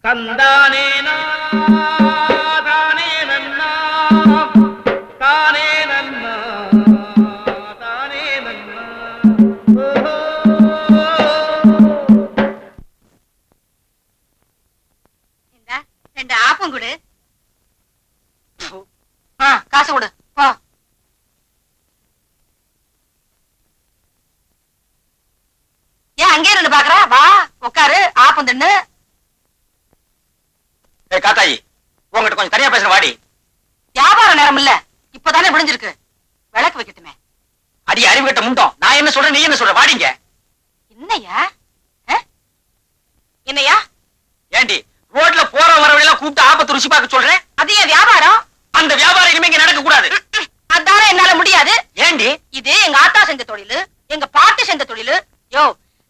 கந்தானே தானே நன்னா தானே நன்னா தானே நன்னா. இந்தா 2 ஆப்பம் கொடு. காசு கொடு. போ. ஏன் அங்கே இருந்து பாக்குற? வா உட்காரு, ஆப்பம் தின்னு. காத்தாயி, உங்ககிட்ட கொஞ்சம் தனியா பேசுற வாடி. வியாபார நேரம் இல்ல, இப்பதானே முடிஞ்சிருக்கு. விளக்கு வைக்கட்டுமே. அடி அறிவு கட்ட முண்டோம். நான் என்ன சொல்றேன், நீ என்ன சொல்ற? வாடிங்க. என்னையா? என்னையா? ஏண்டி ரோட்ல போற வரவெல்லாம் கூப்பிட்டு ஆபத்து ருசி பார்க்க சொல்றேன்? அது ஏன் வியாபாரம்? அந்த வியாபாரம் இனிமே இங்க நடக்க கூடாது. அதானே என்னால முடியாது. ஏண்டி? இது எங்க ஆத்தா செஞ்ச தொழிலு, எங்க பாட்டி செஞ்ச தொழிலு. யோ,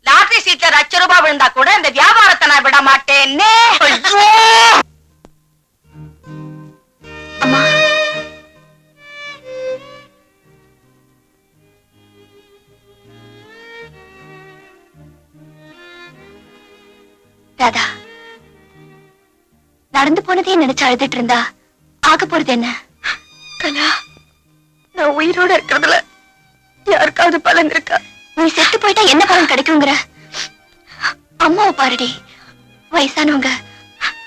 லாட்டரி சீட்ல 1,00,000 ரூபாய் விழுந்தா கூட இந்த வியாபாரத்தை நான் விட மாட்டேன்னு. ஐயோ! அம்மா, ராதா, நடந்து போனதே நினைச்சு அழுதுட்டு இருந்தா ஆக போறது என்ன? கலா, நான் உயிரோட இருக்கிறதுல யாருக்காவது பலன் இருக்கா? நீ செத்து போயிட்டா என்ன பலன் கிடைக்குங்கிற? அம்மாவை பாருடி, வயசானவங்க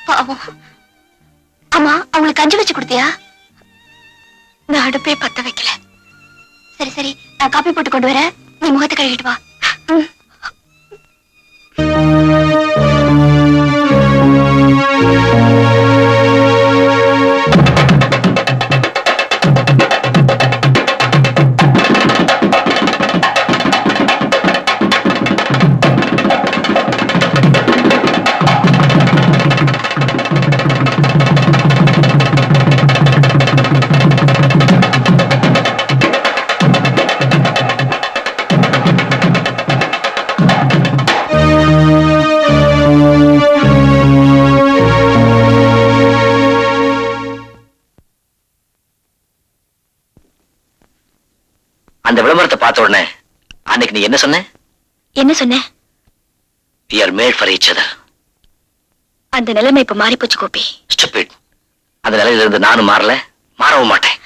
பாவம். அம்மா, அவங்களுக்கு கஞ்சி வச்சு கொடுத்தியா? நான் அடுப்பே பத்த வைக்கல. சரி சரி, நான் காப்பி போட்டு கொண்டு வரேன், நீ முகத்தை கழுவிட்டு வா. அந்த விளம்பரத்தை பார்த்த உடனே அன்னைக்கு நீ என்ன சொன்ன? என்ன சொன்ன? We are made for each other. அந்த நிலைமை இப்ப மாறி போச்சு கோபி. Stupid. அந்த நிலையில இருந்து நானும் மாறல, மாறவும் மாட்டேன்.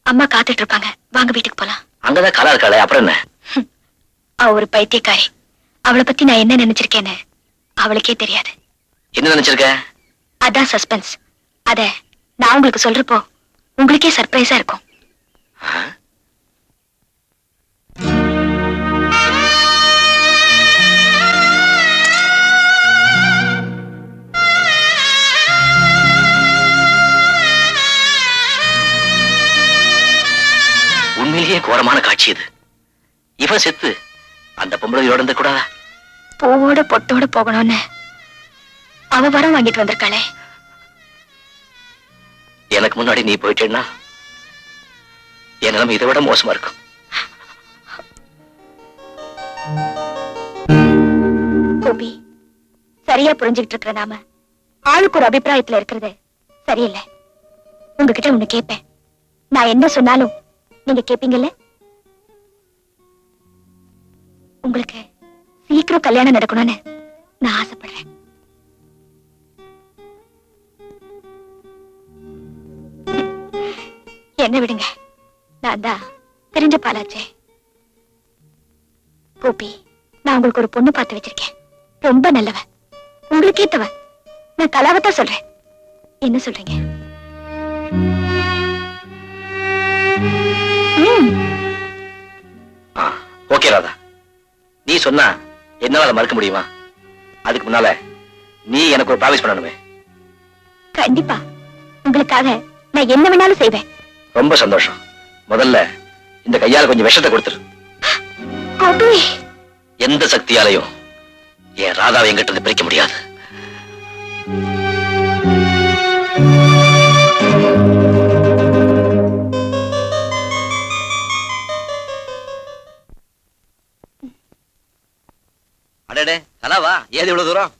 அம்மா காத்துட்டு இருப்பாங்க, வாங்க வீட்டுக்கு போலாம். அங்கதான் கலா இருக்காளே, அப்புறம் என்ன? அவ ஒரு பைத்தியக்காரி. அவளை பத்தி நான் என்ன நினைச்சிருக்கேன்னு அவளுக்கே தெரியாது. என்ன நினைச்சிருக்க? அதான் சஸ்பென்ஸ். அத நான் உங்களுக்கு சொல்றப்போ உங்களுக்கே சர்ப்ரைஸா இருக்கும். உண்மையிலேயே கோரமான காட்சி இது. இவ செத்து அந்த பொம்பளையோட இருந்து கூடாதா? பூவோட பொட்டோட போகணும்னு அவ வரம் வாங்கிட்டு வந்திருக்காளே. எனக்கு முன்னாடி நீ போயிட்டேன்னா என் நிலைமை இதை விட மோசமா இருக்கும். கோபி, சரியா புரிஞ்சுக்கிட்டு இருக்கிற நாம ஆளுக்கு ஒரு அபிப்பிராயத்துல இருக்கிறது சரியில்லை. உங்ககிட்ட ஒண்ணு கேட்பேன், நான் என்ன சொன்னாலும் நீங்க கேப்பீங்கல்ல? உங்களுக்கு சீக்கிரம் கல்யாணம் நடக்கணும்னு நான் ஆசைப்படுறேன். என்ன விடுங்க, நான் தான் தெரிஞ்ச பாலாச்சே. கோபி, நான் உங்களுக்கு ஒரு பொண்ணு பார்த்து வச்சிருக்கேன். ரொம்ப நல்லவ, உங்களுக்கு ஏத்தவ. நான் கலாவத்தான் சொல்றேன். என்ன சொல்றீங்க? ஓகே ராதா, நீ சொன்னா என்னால அதை மறக்க முடியுமா? அதுக்கு முன்னால நீ எனக்கு ஒரு ப்ராமிஸ் பண்ணணுமே. கண்டிப்பா, உங்களுக்காக நான் என்ன வேணாலும் செய்வேன். ரொம்ப சந்தோஷம். முதல்ல இந்த கையால கொஞ்சம் விஷத்தை கொடுத்துரு. கோபி, எந்த சக்தியாலையும் என் ராதாவை என்கிட்ட இருந்து பிரிக்க முடியாது. அடடே கலாவா, ஏது இவ்வளவு தூரம்?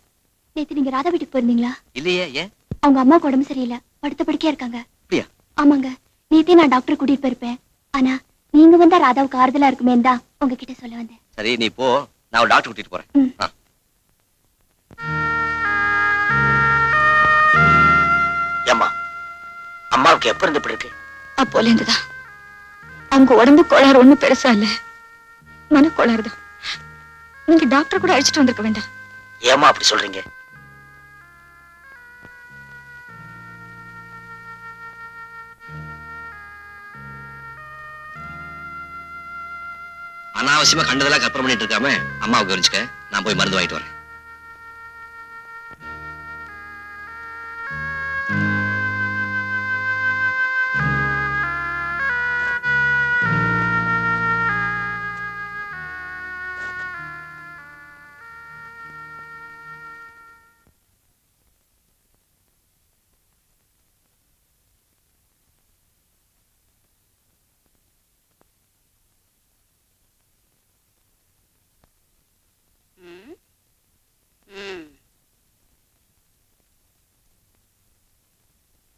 நேத்து நீங்க ராதா வீட்டுக்கு போயிருந்தீங்களா? இல்லையே, ஏன்? அவங்க அம்மாவுக்கு உடம்பு சரியில்லை, படுத்த படுக்கையா இருக்காங்க. அப்படியா? ஆமாங்க, நேத்தே நான் டாக்டர் கூட்டிட்டு போயிருப்பேன். ஆனா நீங்க வந்தா ராதாவுக்கு ஆறுதலா இருக்குமே தான் உங்ககிட்ட சொல்ல வந்தேன். சரி, நீ போ, நான் ஒரு டாக்டர் கூட்டிட்டு போறேன். ம். ஏம்மா, அம்மாவுக்கு எப்ப இருந்து இப்படி இருக்கு? அப்போல இருந்துதான். அவங்க உடம்பு கோளாறு ஒண்ணும் பெருசா இல்ல, மன கோளாறு தான். நீங்க டாக்டர் கூட அழைச்சிட்டு வந்திருக்க வேண்டாம். ஏம்மா அப்படி சொல்றீங்க? அனாவசியமா கண்டதெல்லாம் கற்பனை பண்ணிட்டு இருக்காம அம்மாவுக்கு கவனிச்சுக்க. நான் போய் மருந்து வாங்கிட்டு வரேன்.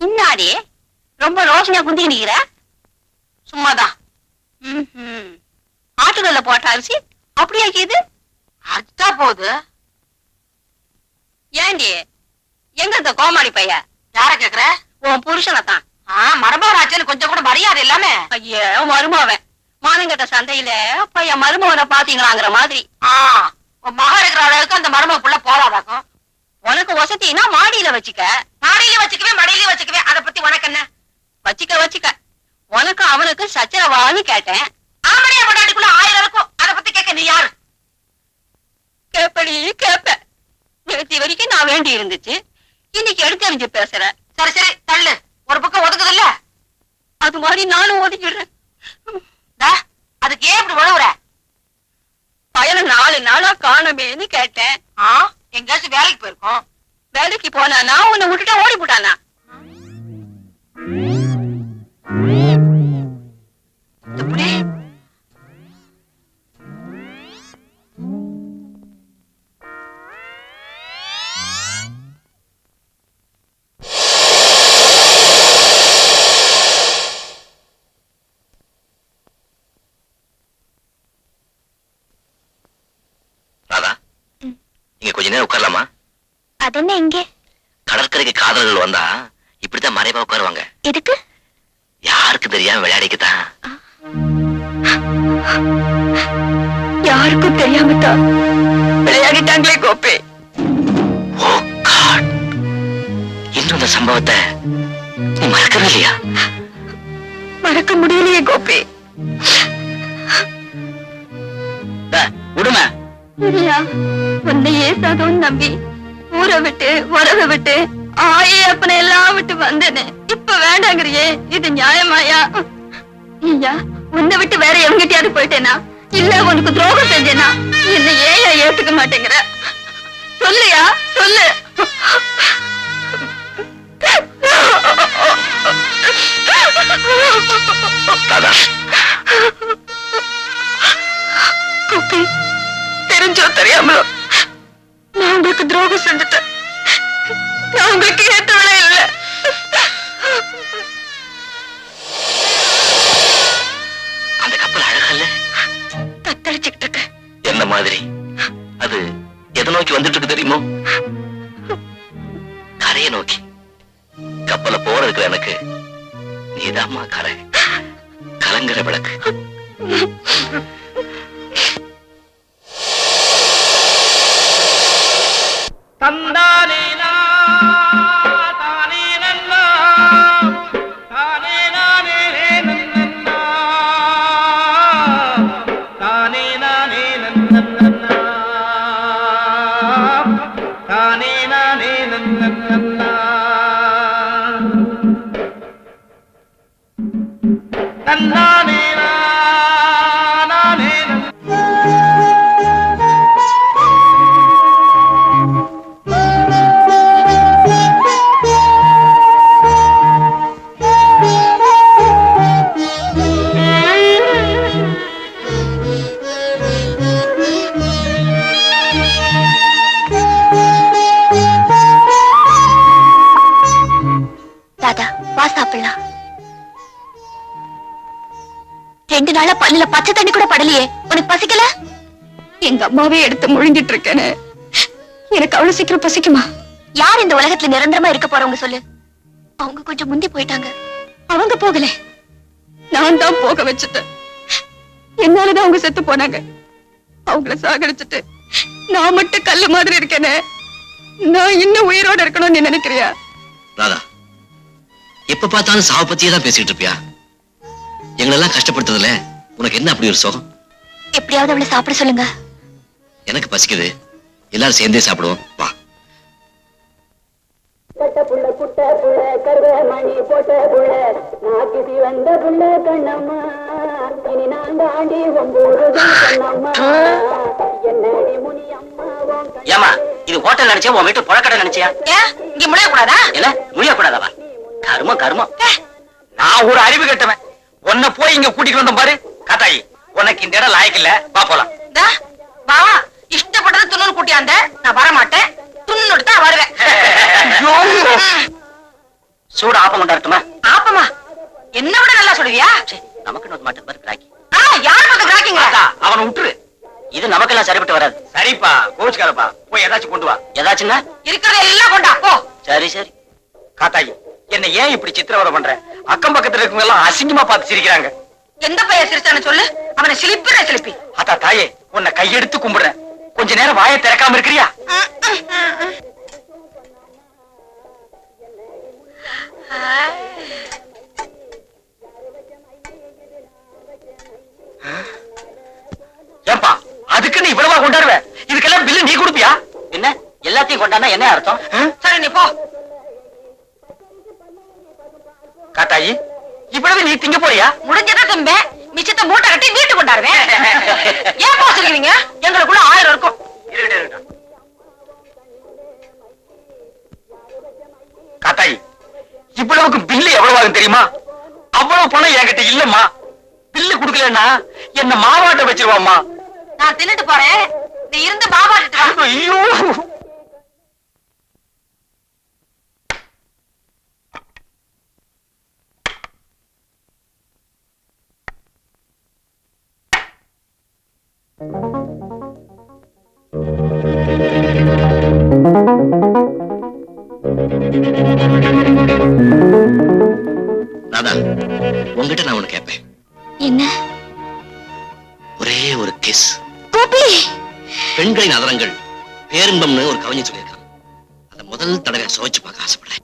இன்னாடி ரொம்ப ரோஷனையா குந்தி நிக்கிற? சும்மாதான். ஆட்டுக்கல்ல போட்ட அரிசி அப்படியே இது அத்தா போகுது. ஏண்டி, எங்க இந்த கோமாளி பைய? யார கேக்குற? உன் புருஷனை தான். மருமகனாச்சேன்னு கொஞ்சம் கூட மரியாதை இல்லாம. ஐயோ, மருமவன் மானங்கட்ட சந்தையில பையன் மருமகனை பாத்தீங்களாங்கிற மாதிரி. உன் மகன் இருக்கிற அளவுக்கு அந்த மருமக புள்ள போராதாக்கும். உனக்கு வசதினா மாடியில வச்சுக்க. மாடியில வச்சுக்கவே மடியில வச்சுக்கவே, அத பத்தி உனக்கு என்ன? வச்சுக்க. உனக்கு அவனுக்கு சச்சரவான்னு கேட்டேன். ஆமடியா பொண்டாட்டிக்குள்ள 1000 இருக்கும், அத பத்தி கேட்க நீ யாரு? கேப்படி கேப்ப. நேற்று வரைக்கும் நான் வேண்டி இருந்துச்சு, இன்னைக்கு எடுத்தறிஞ்சு பேசுற. சரி தள்ளு, ஒரு பக்கம் ஒதுக்குது இல்ல, அது மாதிரி நானும் ஒதுக்கிடுறேன். அதுக்கு ஏன் இப்படி உழவுற? பயண 4 நாளா காணமேன்னு கேட்டேன். எங்கேயாச்சும் வேலைக்கு போயிருக்கோம். வேலைக்கு போனானா உன்னை விட்டுட்டா ஓடி போட்டானா? ராதா, இங்க கொஞ்ச நேரம் உட்காரலாமா? அதென்ன இங்கே? கடற்கரைக்கு காதலர்கள் வந்தா இப்படித்தான் மறைவா உட்காருவாங்க. எதுக்கு? யாருக்கு தெரியாம விளையாடிக்கத்தான். யாருக்கும் தெரியாம தான் விளையாடிட்டாங்களே கோபி. ஓ காட், இன்னும் இந்த சம்பவத்தை நீ மறக்கவே இல்லையா? மறக்க முடியலையே கோபி. விடுமா? இல்லையா, உன்னை ஏசாதோன்னு நம்பி ஊரை விட்டு உறவை விட்டு அப்பனை எல்லாம் விட்டு வந்தேனே, இப்ப வேண்டாங்கிறியே, இது நியாயமாயா? ஐயா, உன்னை விட்டு வேற எவங்கிட்டயாவது போயிட்டேனா, இல்ல உனக்கு துரோகம் செஞ்சேனா? என்ன ஏயா ஏத்துக்க மாட்டேங்கிற? சொல்லுயா, சொல்லு. கோபி, தெரிஞ்சோ தெரியாமலோ நான் உங்களுக்கு துரோகம் செஞ்சுட்டேன். நான் உங்களுக்கு ஏத்தவளே இல்ல. அந்த கப்பல் அழகல்ல, தத்தளிச்சுக்கிட்டு இருக்க. என்ன மாதிரி? அது எதை நோக்கி வந்துட்டு இருக்கு தெரியுமோ? கரையை நோக்கி. கப்பலை போறதுக்கு எனக்கு நீதாம்மா கரை. கலங்கர விளக்கு. தந்தானே தானே நன்னா தானே நானே நன்னா தானே நானே நன்னா தானே நானே நன்னா தந்தானே நானே தாத்தா வா சாப்பிடலாம். 2 நாளா பல்லுல பச்சை தண்ணி கூட படலையே, உனக்கு பசிக்கல? எங்க அம்மாவே எடுத்து முழுங்கிட்டு இருக்கேன்னு எனக்கு அவ்வளவு சீக்கிரம் பசிக்குமா? யார் இந்த உலகத்துல நிரந்தரமா இருக்க போறவங்க சொல்லு? அவங்க கொஞ்சம் முந்தி போயிட்டாங்க. அவங்க போகல, நான் தான் போக வச்சுட்டேன். என்னாலதான் அவங்க செத்து போனாங்க. அவங்கள சாகடிச்சிட்டு நான் மட்டும் கல்லு மாதிரி இருக்கேனே, நான் இன்னும் உயிரோட இருக்கணும்னு நீ நினைக்கிறியா? ராதா, எப்ப பார்த்தாலும் சாவ பத்தியே தான் பேசிட்டு இருப்பியா? எங்களெல்லாம் கஷ்டப்படுத்துறதுல உனக்கு என்ன அப்படி ஒரு சுகம்? எப்படியாவது அவளை சாப்பிட சொல்லுங்க. எனக்கு பசிக்குது, எல்லாரும் சேர்ந்தே சாப்பிடுவோம் வா. ஏமா இது ஹோட்டல் நினைச்சா உன் வீட்டு புழக்கடை நினைச்சியா? இங்க முடிய கூடாதா? இல்ல முடிய கூடாதவா? கருமம் கருமம். நான் ஒரு அறிவு கட்டவன், உன்னை போய் இங்க கூட்டிட்டு வந்த பாரு. காத்தாயி, உனக்கு இந்த இடம் லாயக்கு இல்ல, வா போலாம். வா, இஷ்டப்பட்டது துண்ணூறு கூட்டியாந்த, நான் வர மாட்டேன். துண்ணூறு தான் வருவேன். சூடு ஆப்பம் கொண்டாடட்டுமா? ஆப்பமா? என்ன விட நல்லா சொல்லுவியா? நமக்கு நோக்க மாட்டேன் பாரு கிராக்கி. யார் பக்கம் கிராக்கிங்க? அவனை விட்டுரு, இது நமக்கெல்லாம் சரிப்பட்டு வராது. சரிப்பா, கோச்சுக்காரப்பா, போய் ஏதாச்சும் கொண்டு வா. ஏதாச்சுன்னா இருக்கிறத எல்லாம் கொண்டா போ. சரி சரி. காத்தாயி, என்ன ஏன் இப்படி சித்திரவதை பண்ற? அக்கம் பக்கத்துல இருக்கவங்க எல்லாம் அசிங்கமா பார்த்து சிரிக்கிறாங்க. எந்த பையன் சிரிச்சான்னு சொல்லு, அவனை சிலிப்பிற சிலிப்பி. அத்தா தாயே, உன்னை கையெடுத்து கும்பிடுறேன், கொஞ்ச நேரம் வாயை திறக்காம இருக்கிறியா? ஏப்பா, அதுக்கு நீ இவ்வளவா கொண்டாடுவ? இதுக்கெல்லாம் பில்லு நீ கொடுப்பியா? என்ன எல்லாத்தையும் கொண்டாடா என்ன அர்த்தம்? சரி நீ போ. காத்தாயி, இவ்வளவு நீ திங்க போறியா? முடிஞ்சதை திம்ப, மிச்சத்தை மூட்டை கட்டி வீட்டு கொண்டாடுவேன். ஏன் போசிருக்கீங்க? எங்களுக்குள்ள 1000 இருக்கும். காத்தாயி, இவ்வளவுக்கு பில்லு எவ்வளவு ஆகும் தெரியுமா? அவ்வளவு பணம் என்கிட்ட இல்லம்மா. பில்லு குடுக்கலன்னா என்ன மாவாட்ட வச்சிருவாம்மா. நான் தின்னுட்டு போறேன், நீ இருந்து மாவாட்டிட்டு வா. ஐயோ, ராதா, உங்ககிட்ட நான் ஒண்ணு கேட்பேன். என்ன? ஒரே ஒரு கிஸ். கோபி, பெண்களின் அதரங்கள் பேரின்பம்னு ஒரு கவிஞர் சொல்லியிருக்கான். அத முதல் தடவை சுவைச்சு பார்க்க ஆசைப்படுறேன்.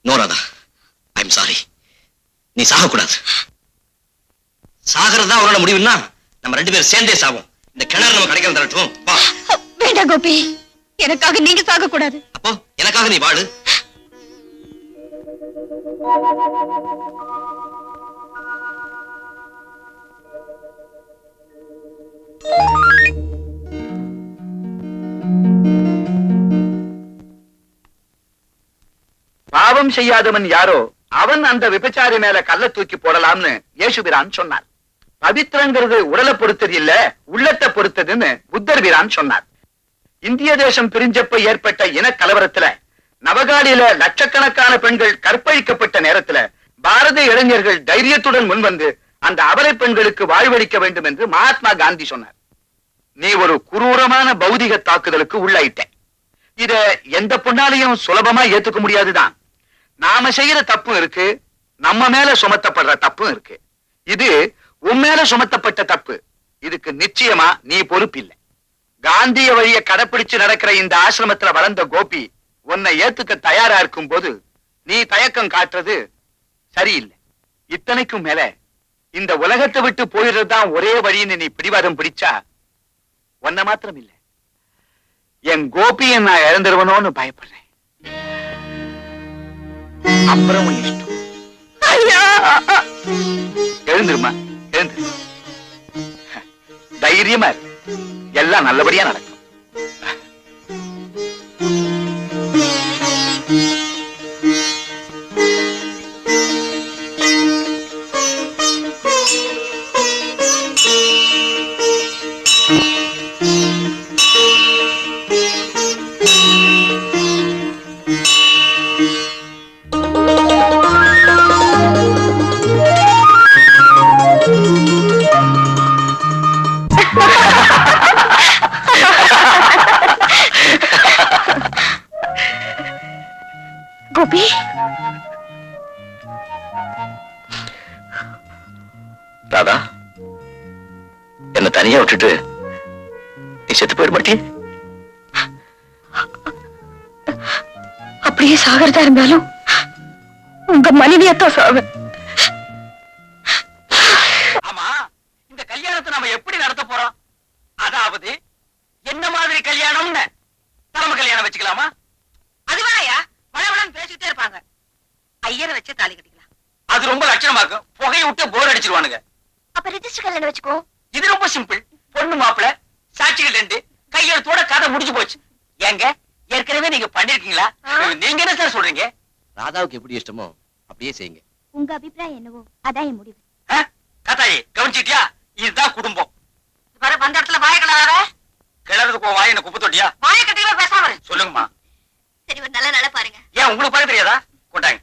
No Radha, I am sorry. நீ சாகக்கூடாது. சாகிறதா உன்னோட முடிவுன்னா நம்ம 2 பேரும் சேர்ந்தே சாவோம். இந்த கிணறு நம்ம கிடைக்கிற தரட்டும். வா. வேண்டாம் கோபி, எனக்காக நீங்க சாக கூடாது. அப்போ எனக்காக நீ வாழு. பாவம் செய்யாதவன் யாரோ அவன் அந்த விபச்சாரி மேல கல்ல தூக்கி போடலாம்னு இயேசுபிரான் சொன்னார். பவித்திரங்கிறது உடலை பொறுத்தது இல்ல, உள்ளத்தை பொறுத்ததுன்னு புத்தர் பிரான் சொன்னார். இந்திய தேசம் பிரிஞ்சப்ப ஏற்பட்ட இன கலவரத்துல நவகாலியில லட்சக்கணக்கான பெண்கள் கற்பழிக்கப்பட்ட நேரத்துல பாரதிய இளைஞர்கள் தைரியத்துடன் முன்வந்து அந்த அபலை பெண்களுக்கு வாழ்வளிக்க வேண்டும் என்று மகாத்மா காந்தி சொன்னார். நீ ஒரு குரூரமான பௌதிக தாக்குதலுக்கு உள்ளாயிட்ட. இத எந்த பொண்ணாலையும் சுலபமா ஏத்துக்க முடியாதுதான். நாம செய்யற தப்பும் இருக்கு, நம்ம மேல சுமத்தப்படுற தப்பும் இருக்கு. இது உன் மேல சுமத்தப்பட்ட தப்பு. இதுக்கு நிச்சயமா நீ பொறுப்பில்லை. காந்திய வழிய கடைப்பிடிச்சு நடக்கிற இந்த ஆசிரமத்துல வளர்ந்த கோபி உன்னை ஏத்துக்க தயாரா இருக்கும் போது நீ தயக்கம் காட்டுறது சரியில்லை. இத்தனைக்கும் மேல இந்த உலகத்தை விட்டு போயிடுறதுதான் ஒரே வழின்னு நீ பிடிவாதம் பிடிச்சா உன்னை மாத்திரம் இல்ல, என் கோபியை நான் இழந்துருவனோன்னு பயப்படுறேன். அப்புறம் உன் இஷ்டம். எழுந்துருமா, எழுந்துரு. தைரியமா இரு, எல்லாம் நல்லபடியா நடக்கும். கோபி, ராதா, என்ன தனியா விட்டுட்டு நீ செத்து போயிட மாட்டியே? அப்படியே சாகிறதா இருந்தாலும் உங்க மனைவியத்தான் சாவேன். ஆமா, இந்த கல்யாணத்தை நாம எப்படி நடத்த போறோம்? அதாவது என்ன மாதிரி கல்யாணம்னு தலைமை கல்யாணம் வச்சுக்கலாமா? அது வேணாயா, வளவளன்னு பேசிக்கிட்டே இருப்பாங்க. ஐயரை வச்சு தாலி கட்டிக்கலாம். அது ரொம்ப லட்சணமா இருக்கும். புகையை விட்டு போர் அடிச்சிருவானுங்க. அப்ப ரெஜிஸ்டர் கல்யாணம் வச்சுக்கோ. இது ரொம்ப சிம்பிள். பொண்ணு மாப்பிள, சாட்சிகள் 2, கையெழுத்தோட கதை முடிஞ்சு போச்சு. ஏங்க, ஏற்கனவே நீங்க பண்ணிருக்கீங்களா? நீங்க என்ன சார் சொல்றீங்க? ராதாவுக்கு எப்படி இஷ்டமோ அப்படியே செய்யுங்க. உங்க அபிப்பிராயம் என்னவோ அதான் என் முடிவு. கதாயி கவனிச்சிட்டியா? இதுதான் குடும்பம். வர வந்த இடத்துல வாய கலராத. கிளறதுக்கு வாய் என்ன குப்பை தொட்டியா? வாய கட்டில பேசாம இரு. சொல்லுங்கம்மா. சரி, ஒரு நல்ல நாள பாருங்க. ஏன் உங்களுக்கு பார்க்க தெரியாதா? கொண்டாங்க.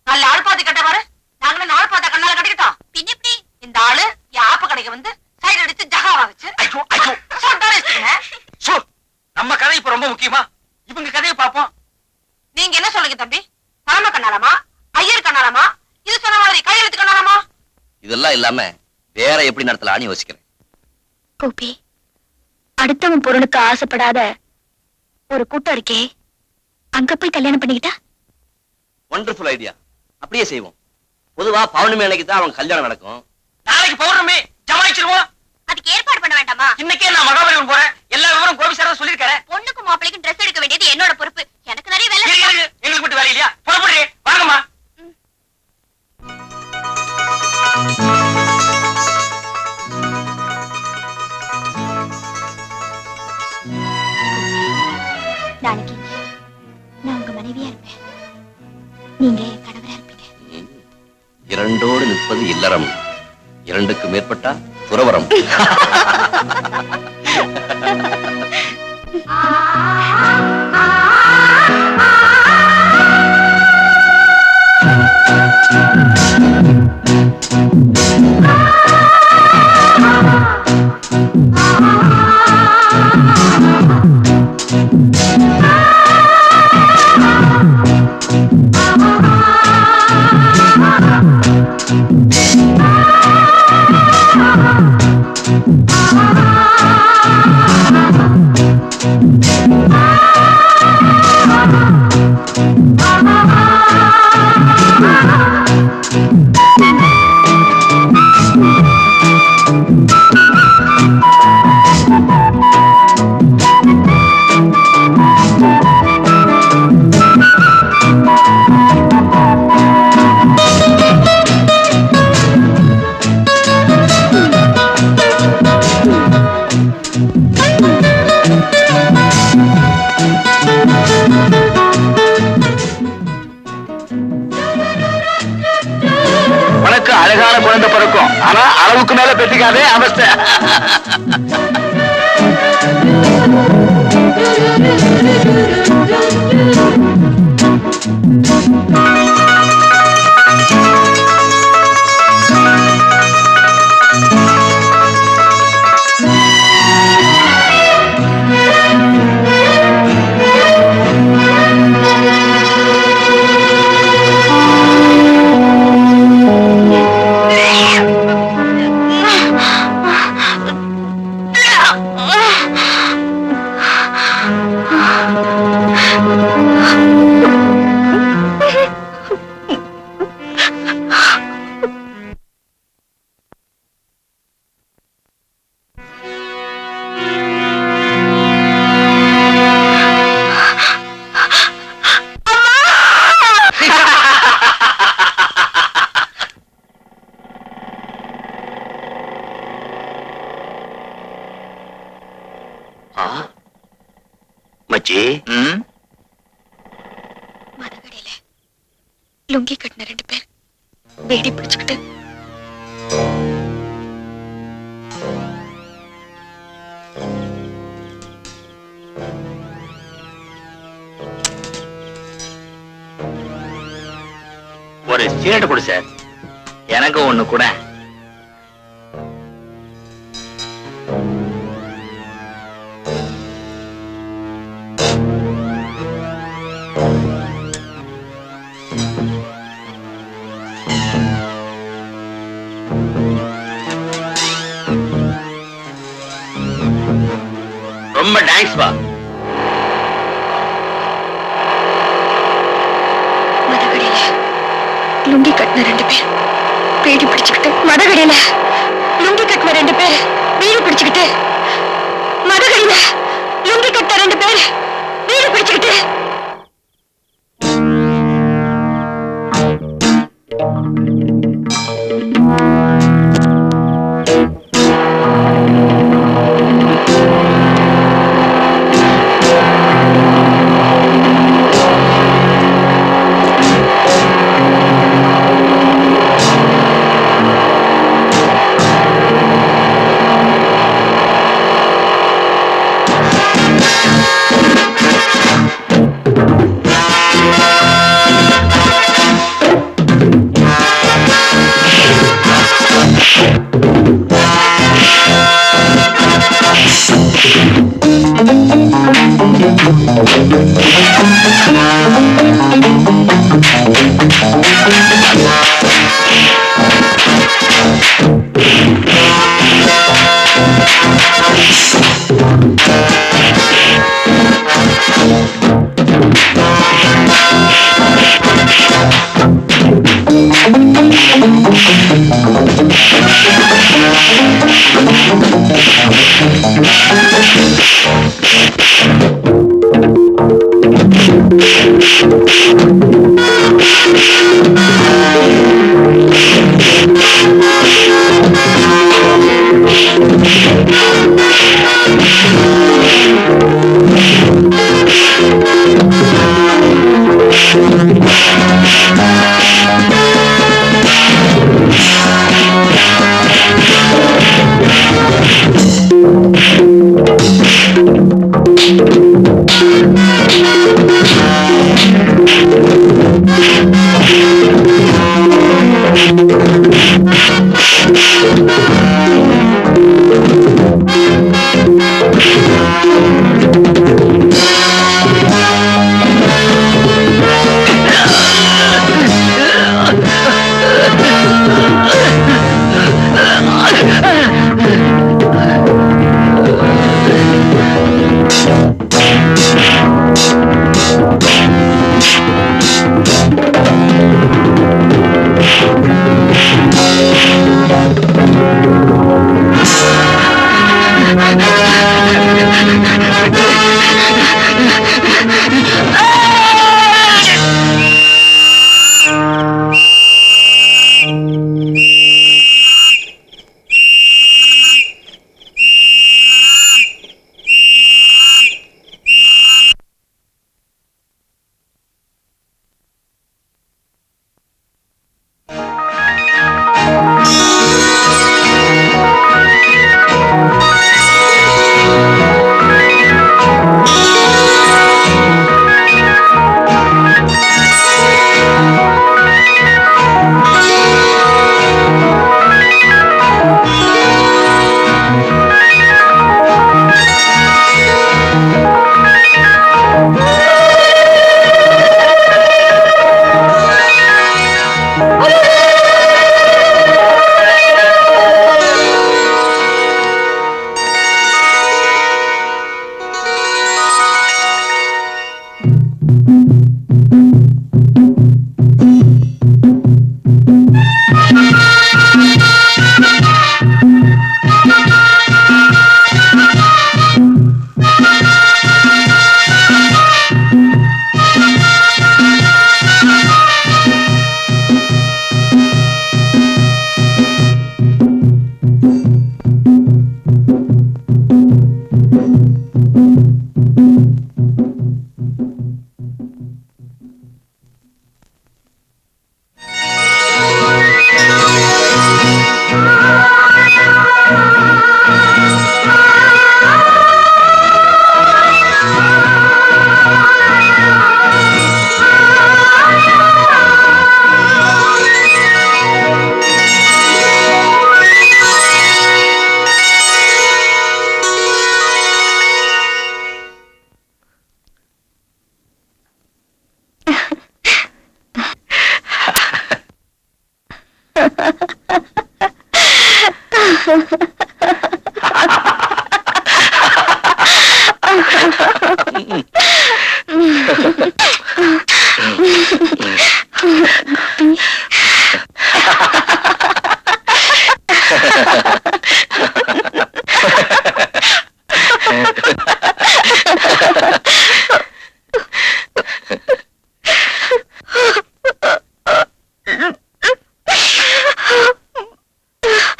நல்ல ஆள் பாத்து கட்ட பாரு. நாங்களும் நாள் பார்த்த கண்ணால கட்டிக்கிட்டோம். பின்ன எப்படி? இந்த ஆளு என் ஆப்பு கடைக்கு வந்து சைடு அடிச்சு ஜகாவா வச்சு ஐயோ ஐயோ சோ, நம்ம கதை இப்ப ரொம்ப முக்கியமா? இவங்க கதையை பார்ப்போம். நீங்க என்ன சொல்லுங்க தம்பி? தலைமை கண்ணாலமா, ஐயர் கண்ணாலமா, இது சொன்ன மாதிரி கையெழுத்து கண்ணாலமா? இதெல்லாம் இல்லாம வேற எப்படி நடத்தலாம்னு யோசிக்கிறேன். கோபி, அடுத்தவன் பொருளுக்கு ஆசைப்படாத ஒரு கூட்டம் இருக்கே, அங்க போய் கல்யாணம் பண்ணிக்கிட்டா? Wonderful idea. அப்படியே செய்வோம். பொதுவா பௌர்ணமி அன்னைக்கு தான் அவங்க கல்யாணம் நடக்கும். நாளைக்கு பௌர்ணமி, ஜமாயிச்சிருவோம். அதுக்கு ஏற்பாடு பண்ண வேண்டாமா? இன்னைக்கே நான் மகாபலிபுரம் போறேன். எல்லா விவரம் கோபி சார் சொல்லிருக்காரு. பொண்ணுக்கும் மாப்பிளைக்கும் ட்ரெஸ் எடுக்க வேண்டியது என்னோட பொறுப்பு. எனக்கு நிறைய வேலை இருக்கு. எங்களுக்கு மட்டும் வேலை இல்லையா? புறப்படுறே, வாங்கம்மா. நாளைக்கு நான் உங்க மனைவியா இருப்பேன், நீங்க என் கணவரா இருப்பீங்க. இரண்டோடு நிற்பது இல்லறம், இரண்டுக்கு மேற்பட்டா துறவரம். Ah குடும்பத்துக்கு அதே அவஸ்தை. மச்சி, மதகடையில லுங்கி கட்டின 2 பேர் வேடி பிடிச்சுக்கிட்டு ஒரு சிகரெட் கொடு சார். எனக்கு ஒண்ணு கூட. ரொம்ப தேங்க்ஸ் பா. மதகடையில லுங்கி கட்டின 2 பேர் வேடி பிடிச்சுக்கிட்டு மதகடையில லுங்கி கட்டின 2 பேர் வீடு பிடிச்சுக்கிட்டு மதகடையில லுங்கி கட்டின 2 பேர் வீடு பிடிச்சுக்கிட்டு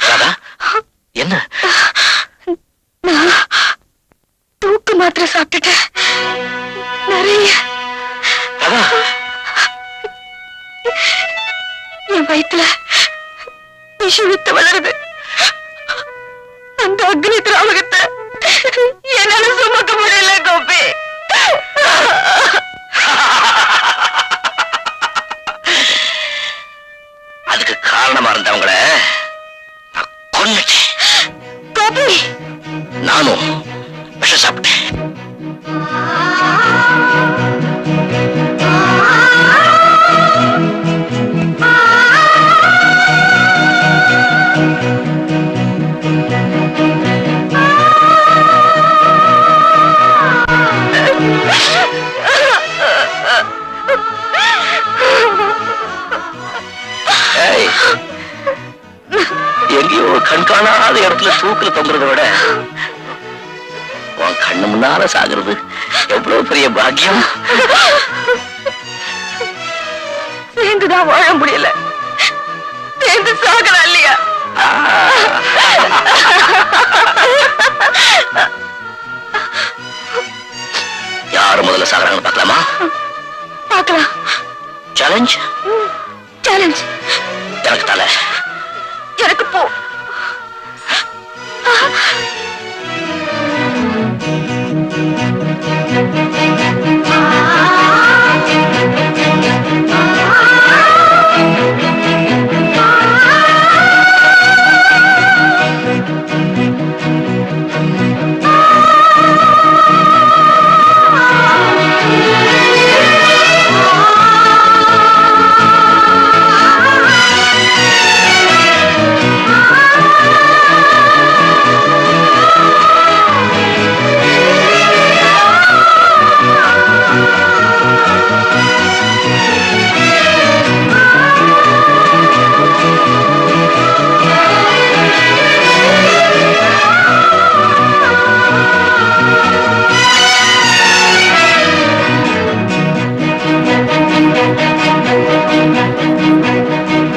ராதா, என்ன தூக்கு மாத்திரை சாப்பிட்டுட்டேன் நிறைய. ராதா, என் வயித்துல விஷவித்து வளருது. அந்த அக்னி திராவகத்தை என்னால சுமக்க முடியல கோபி. அதுக்கு காரணமா இருந்தவங்கள நான் கொன்னுட்டேன். கோபி, நானும் விஷம் சாப்பிட்டேன். ஏய், எங்கேயோ கண்காணாத இடத்துல தூக்குல தொங்குறத விட உன் கண்ணு முன்னால சாகுறது எவ்வளவு பெரிய பாக்கியம். சேர்ந்துதான் வாழ முடியல, சேர்ந்து சாகலாம் இல்லையா? யாரு முதல்ல சாகுறாங்கன்னு பார்க்கலாமா? பார்க்கலாம். சேலஞ்ச். சேலஞ்ச். எனக்கு தலை. எனக்கு போ.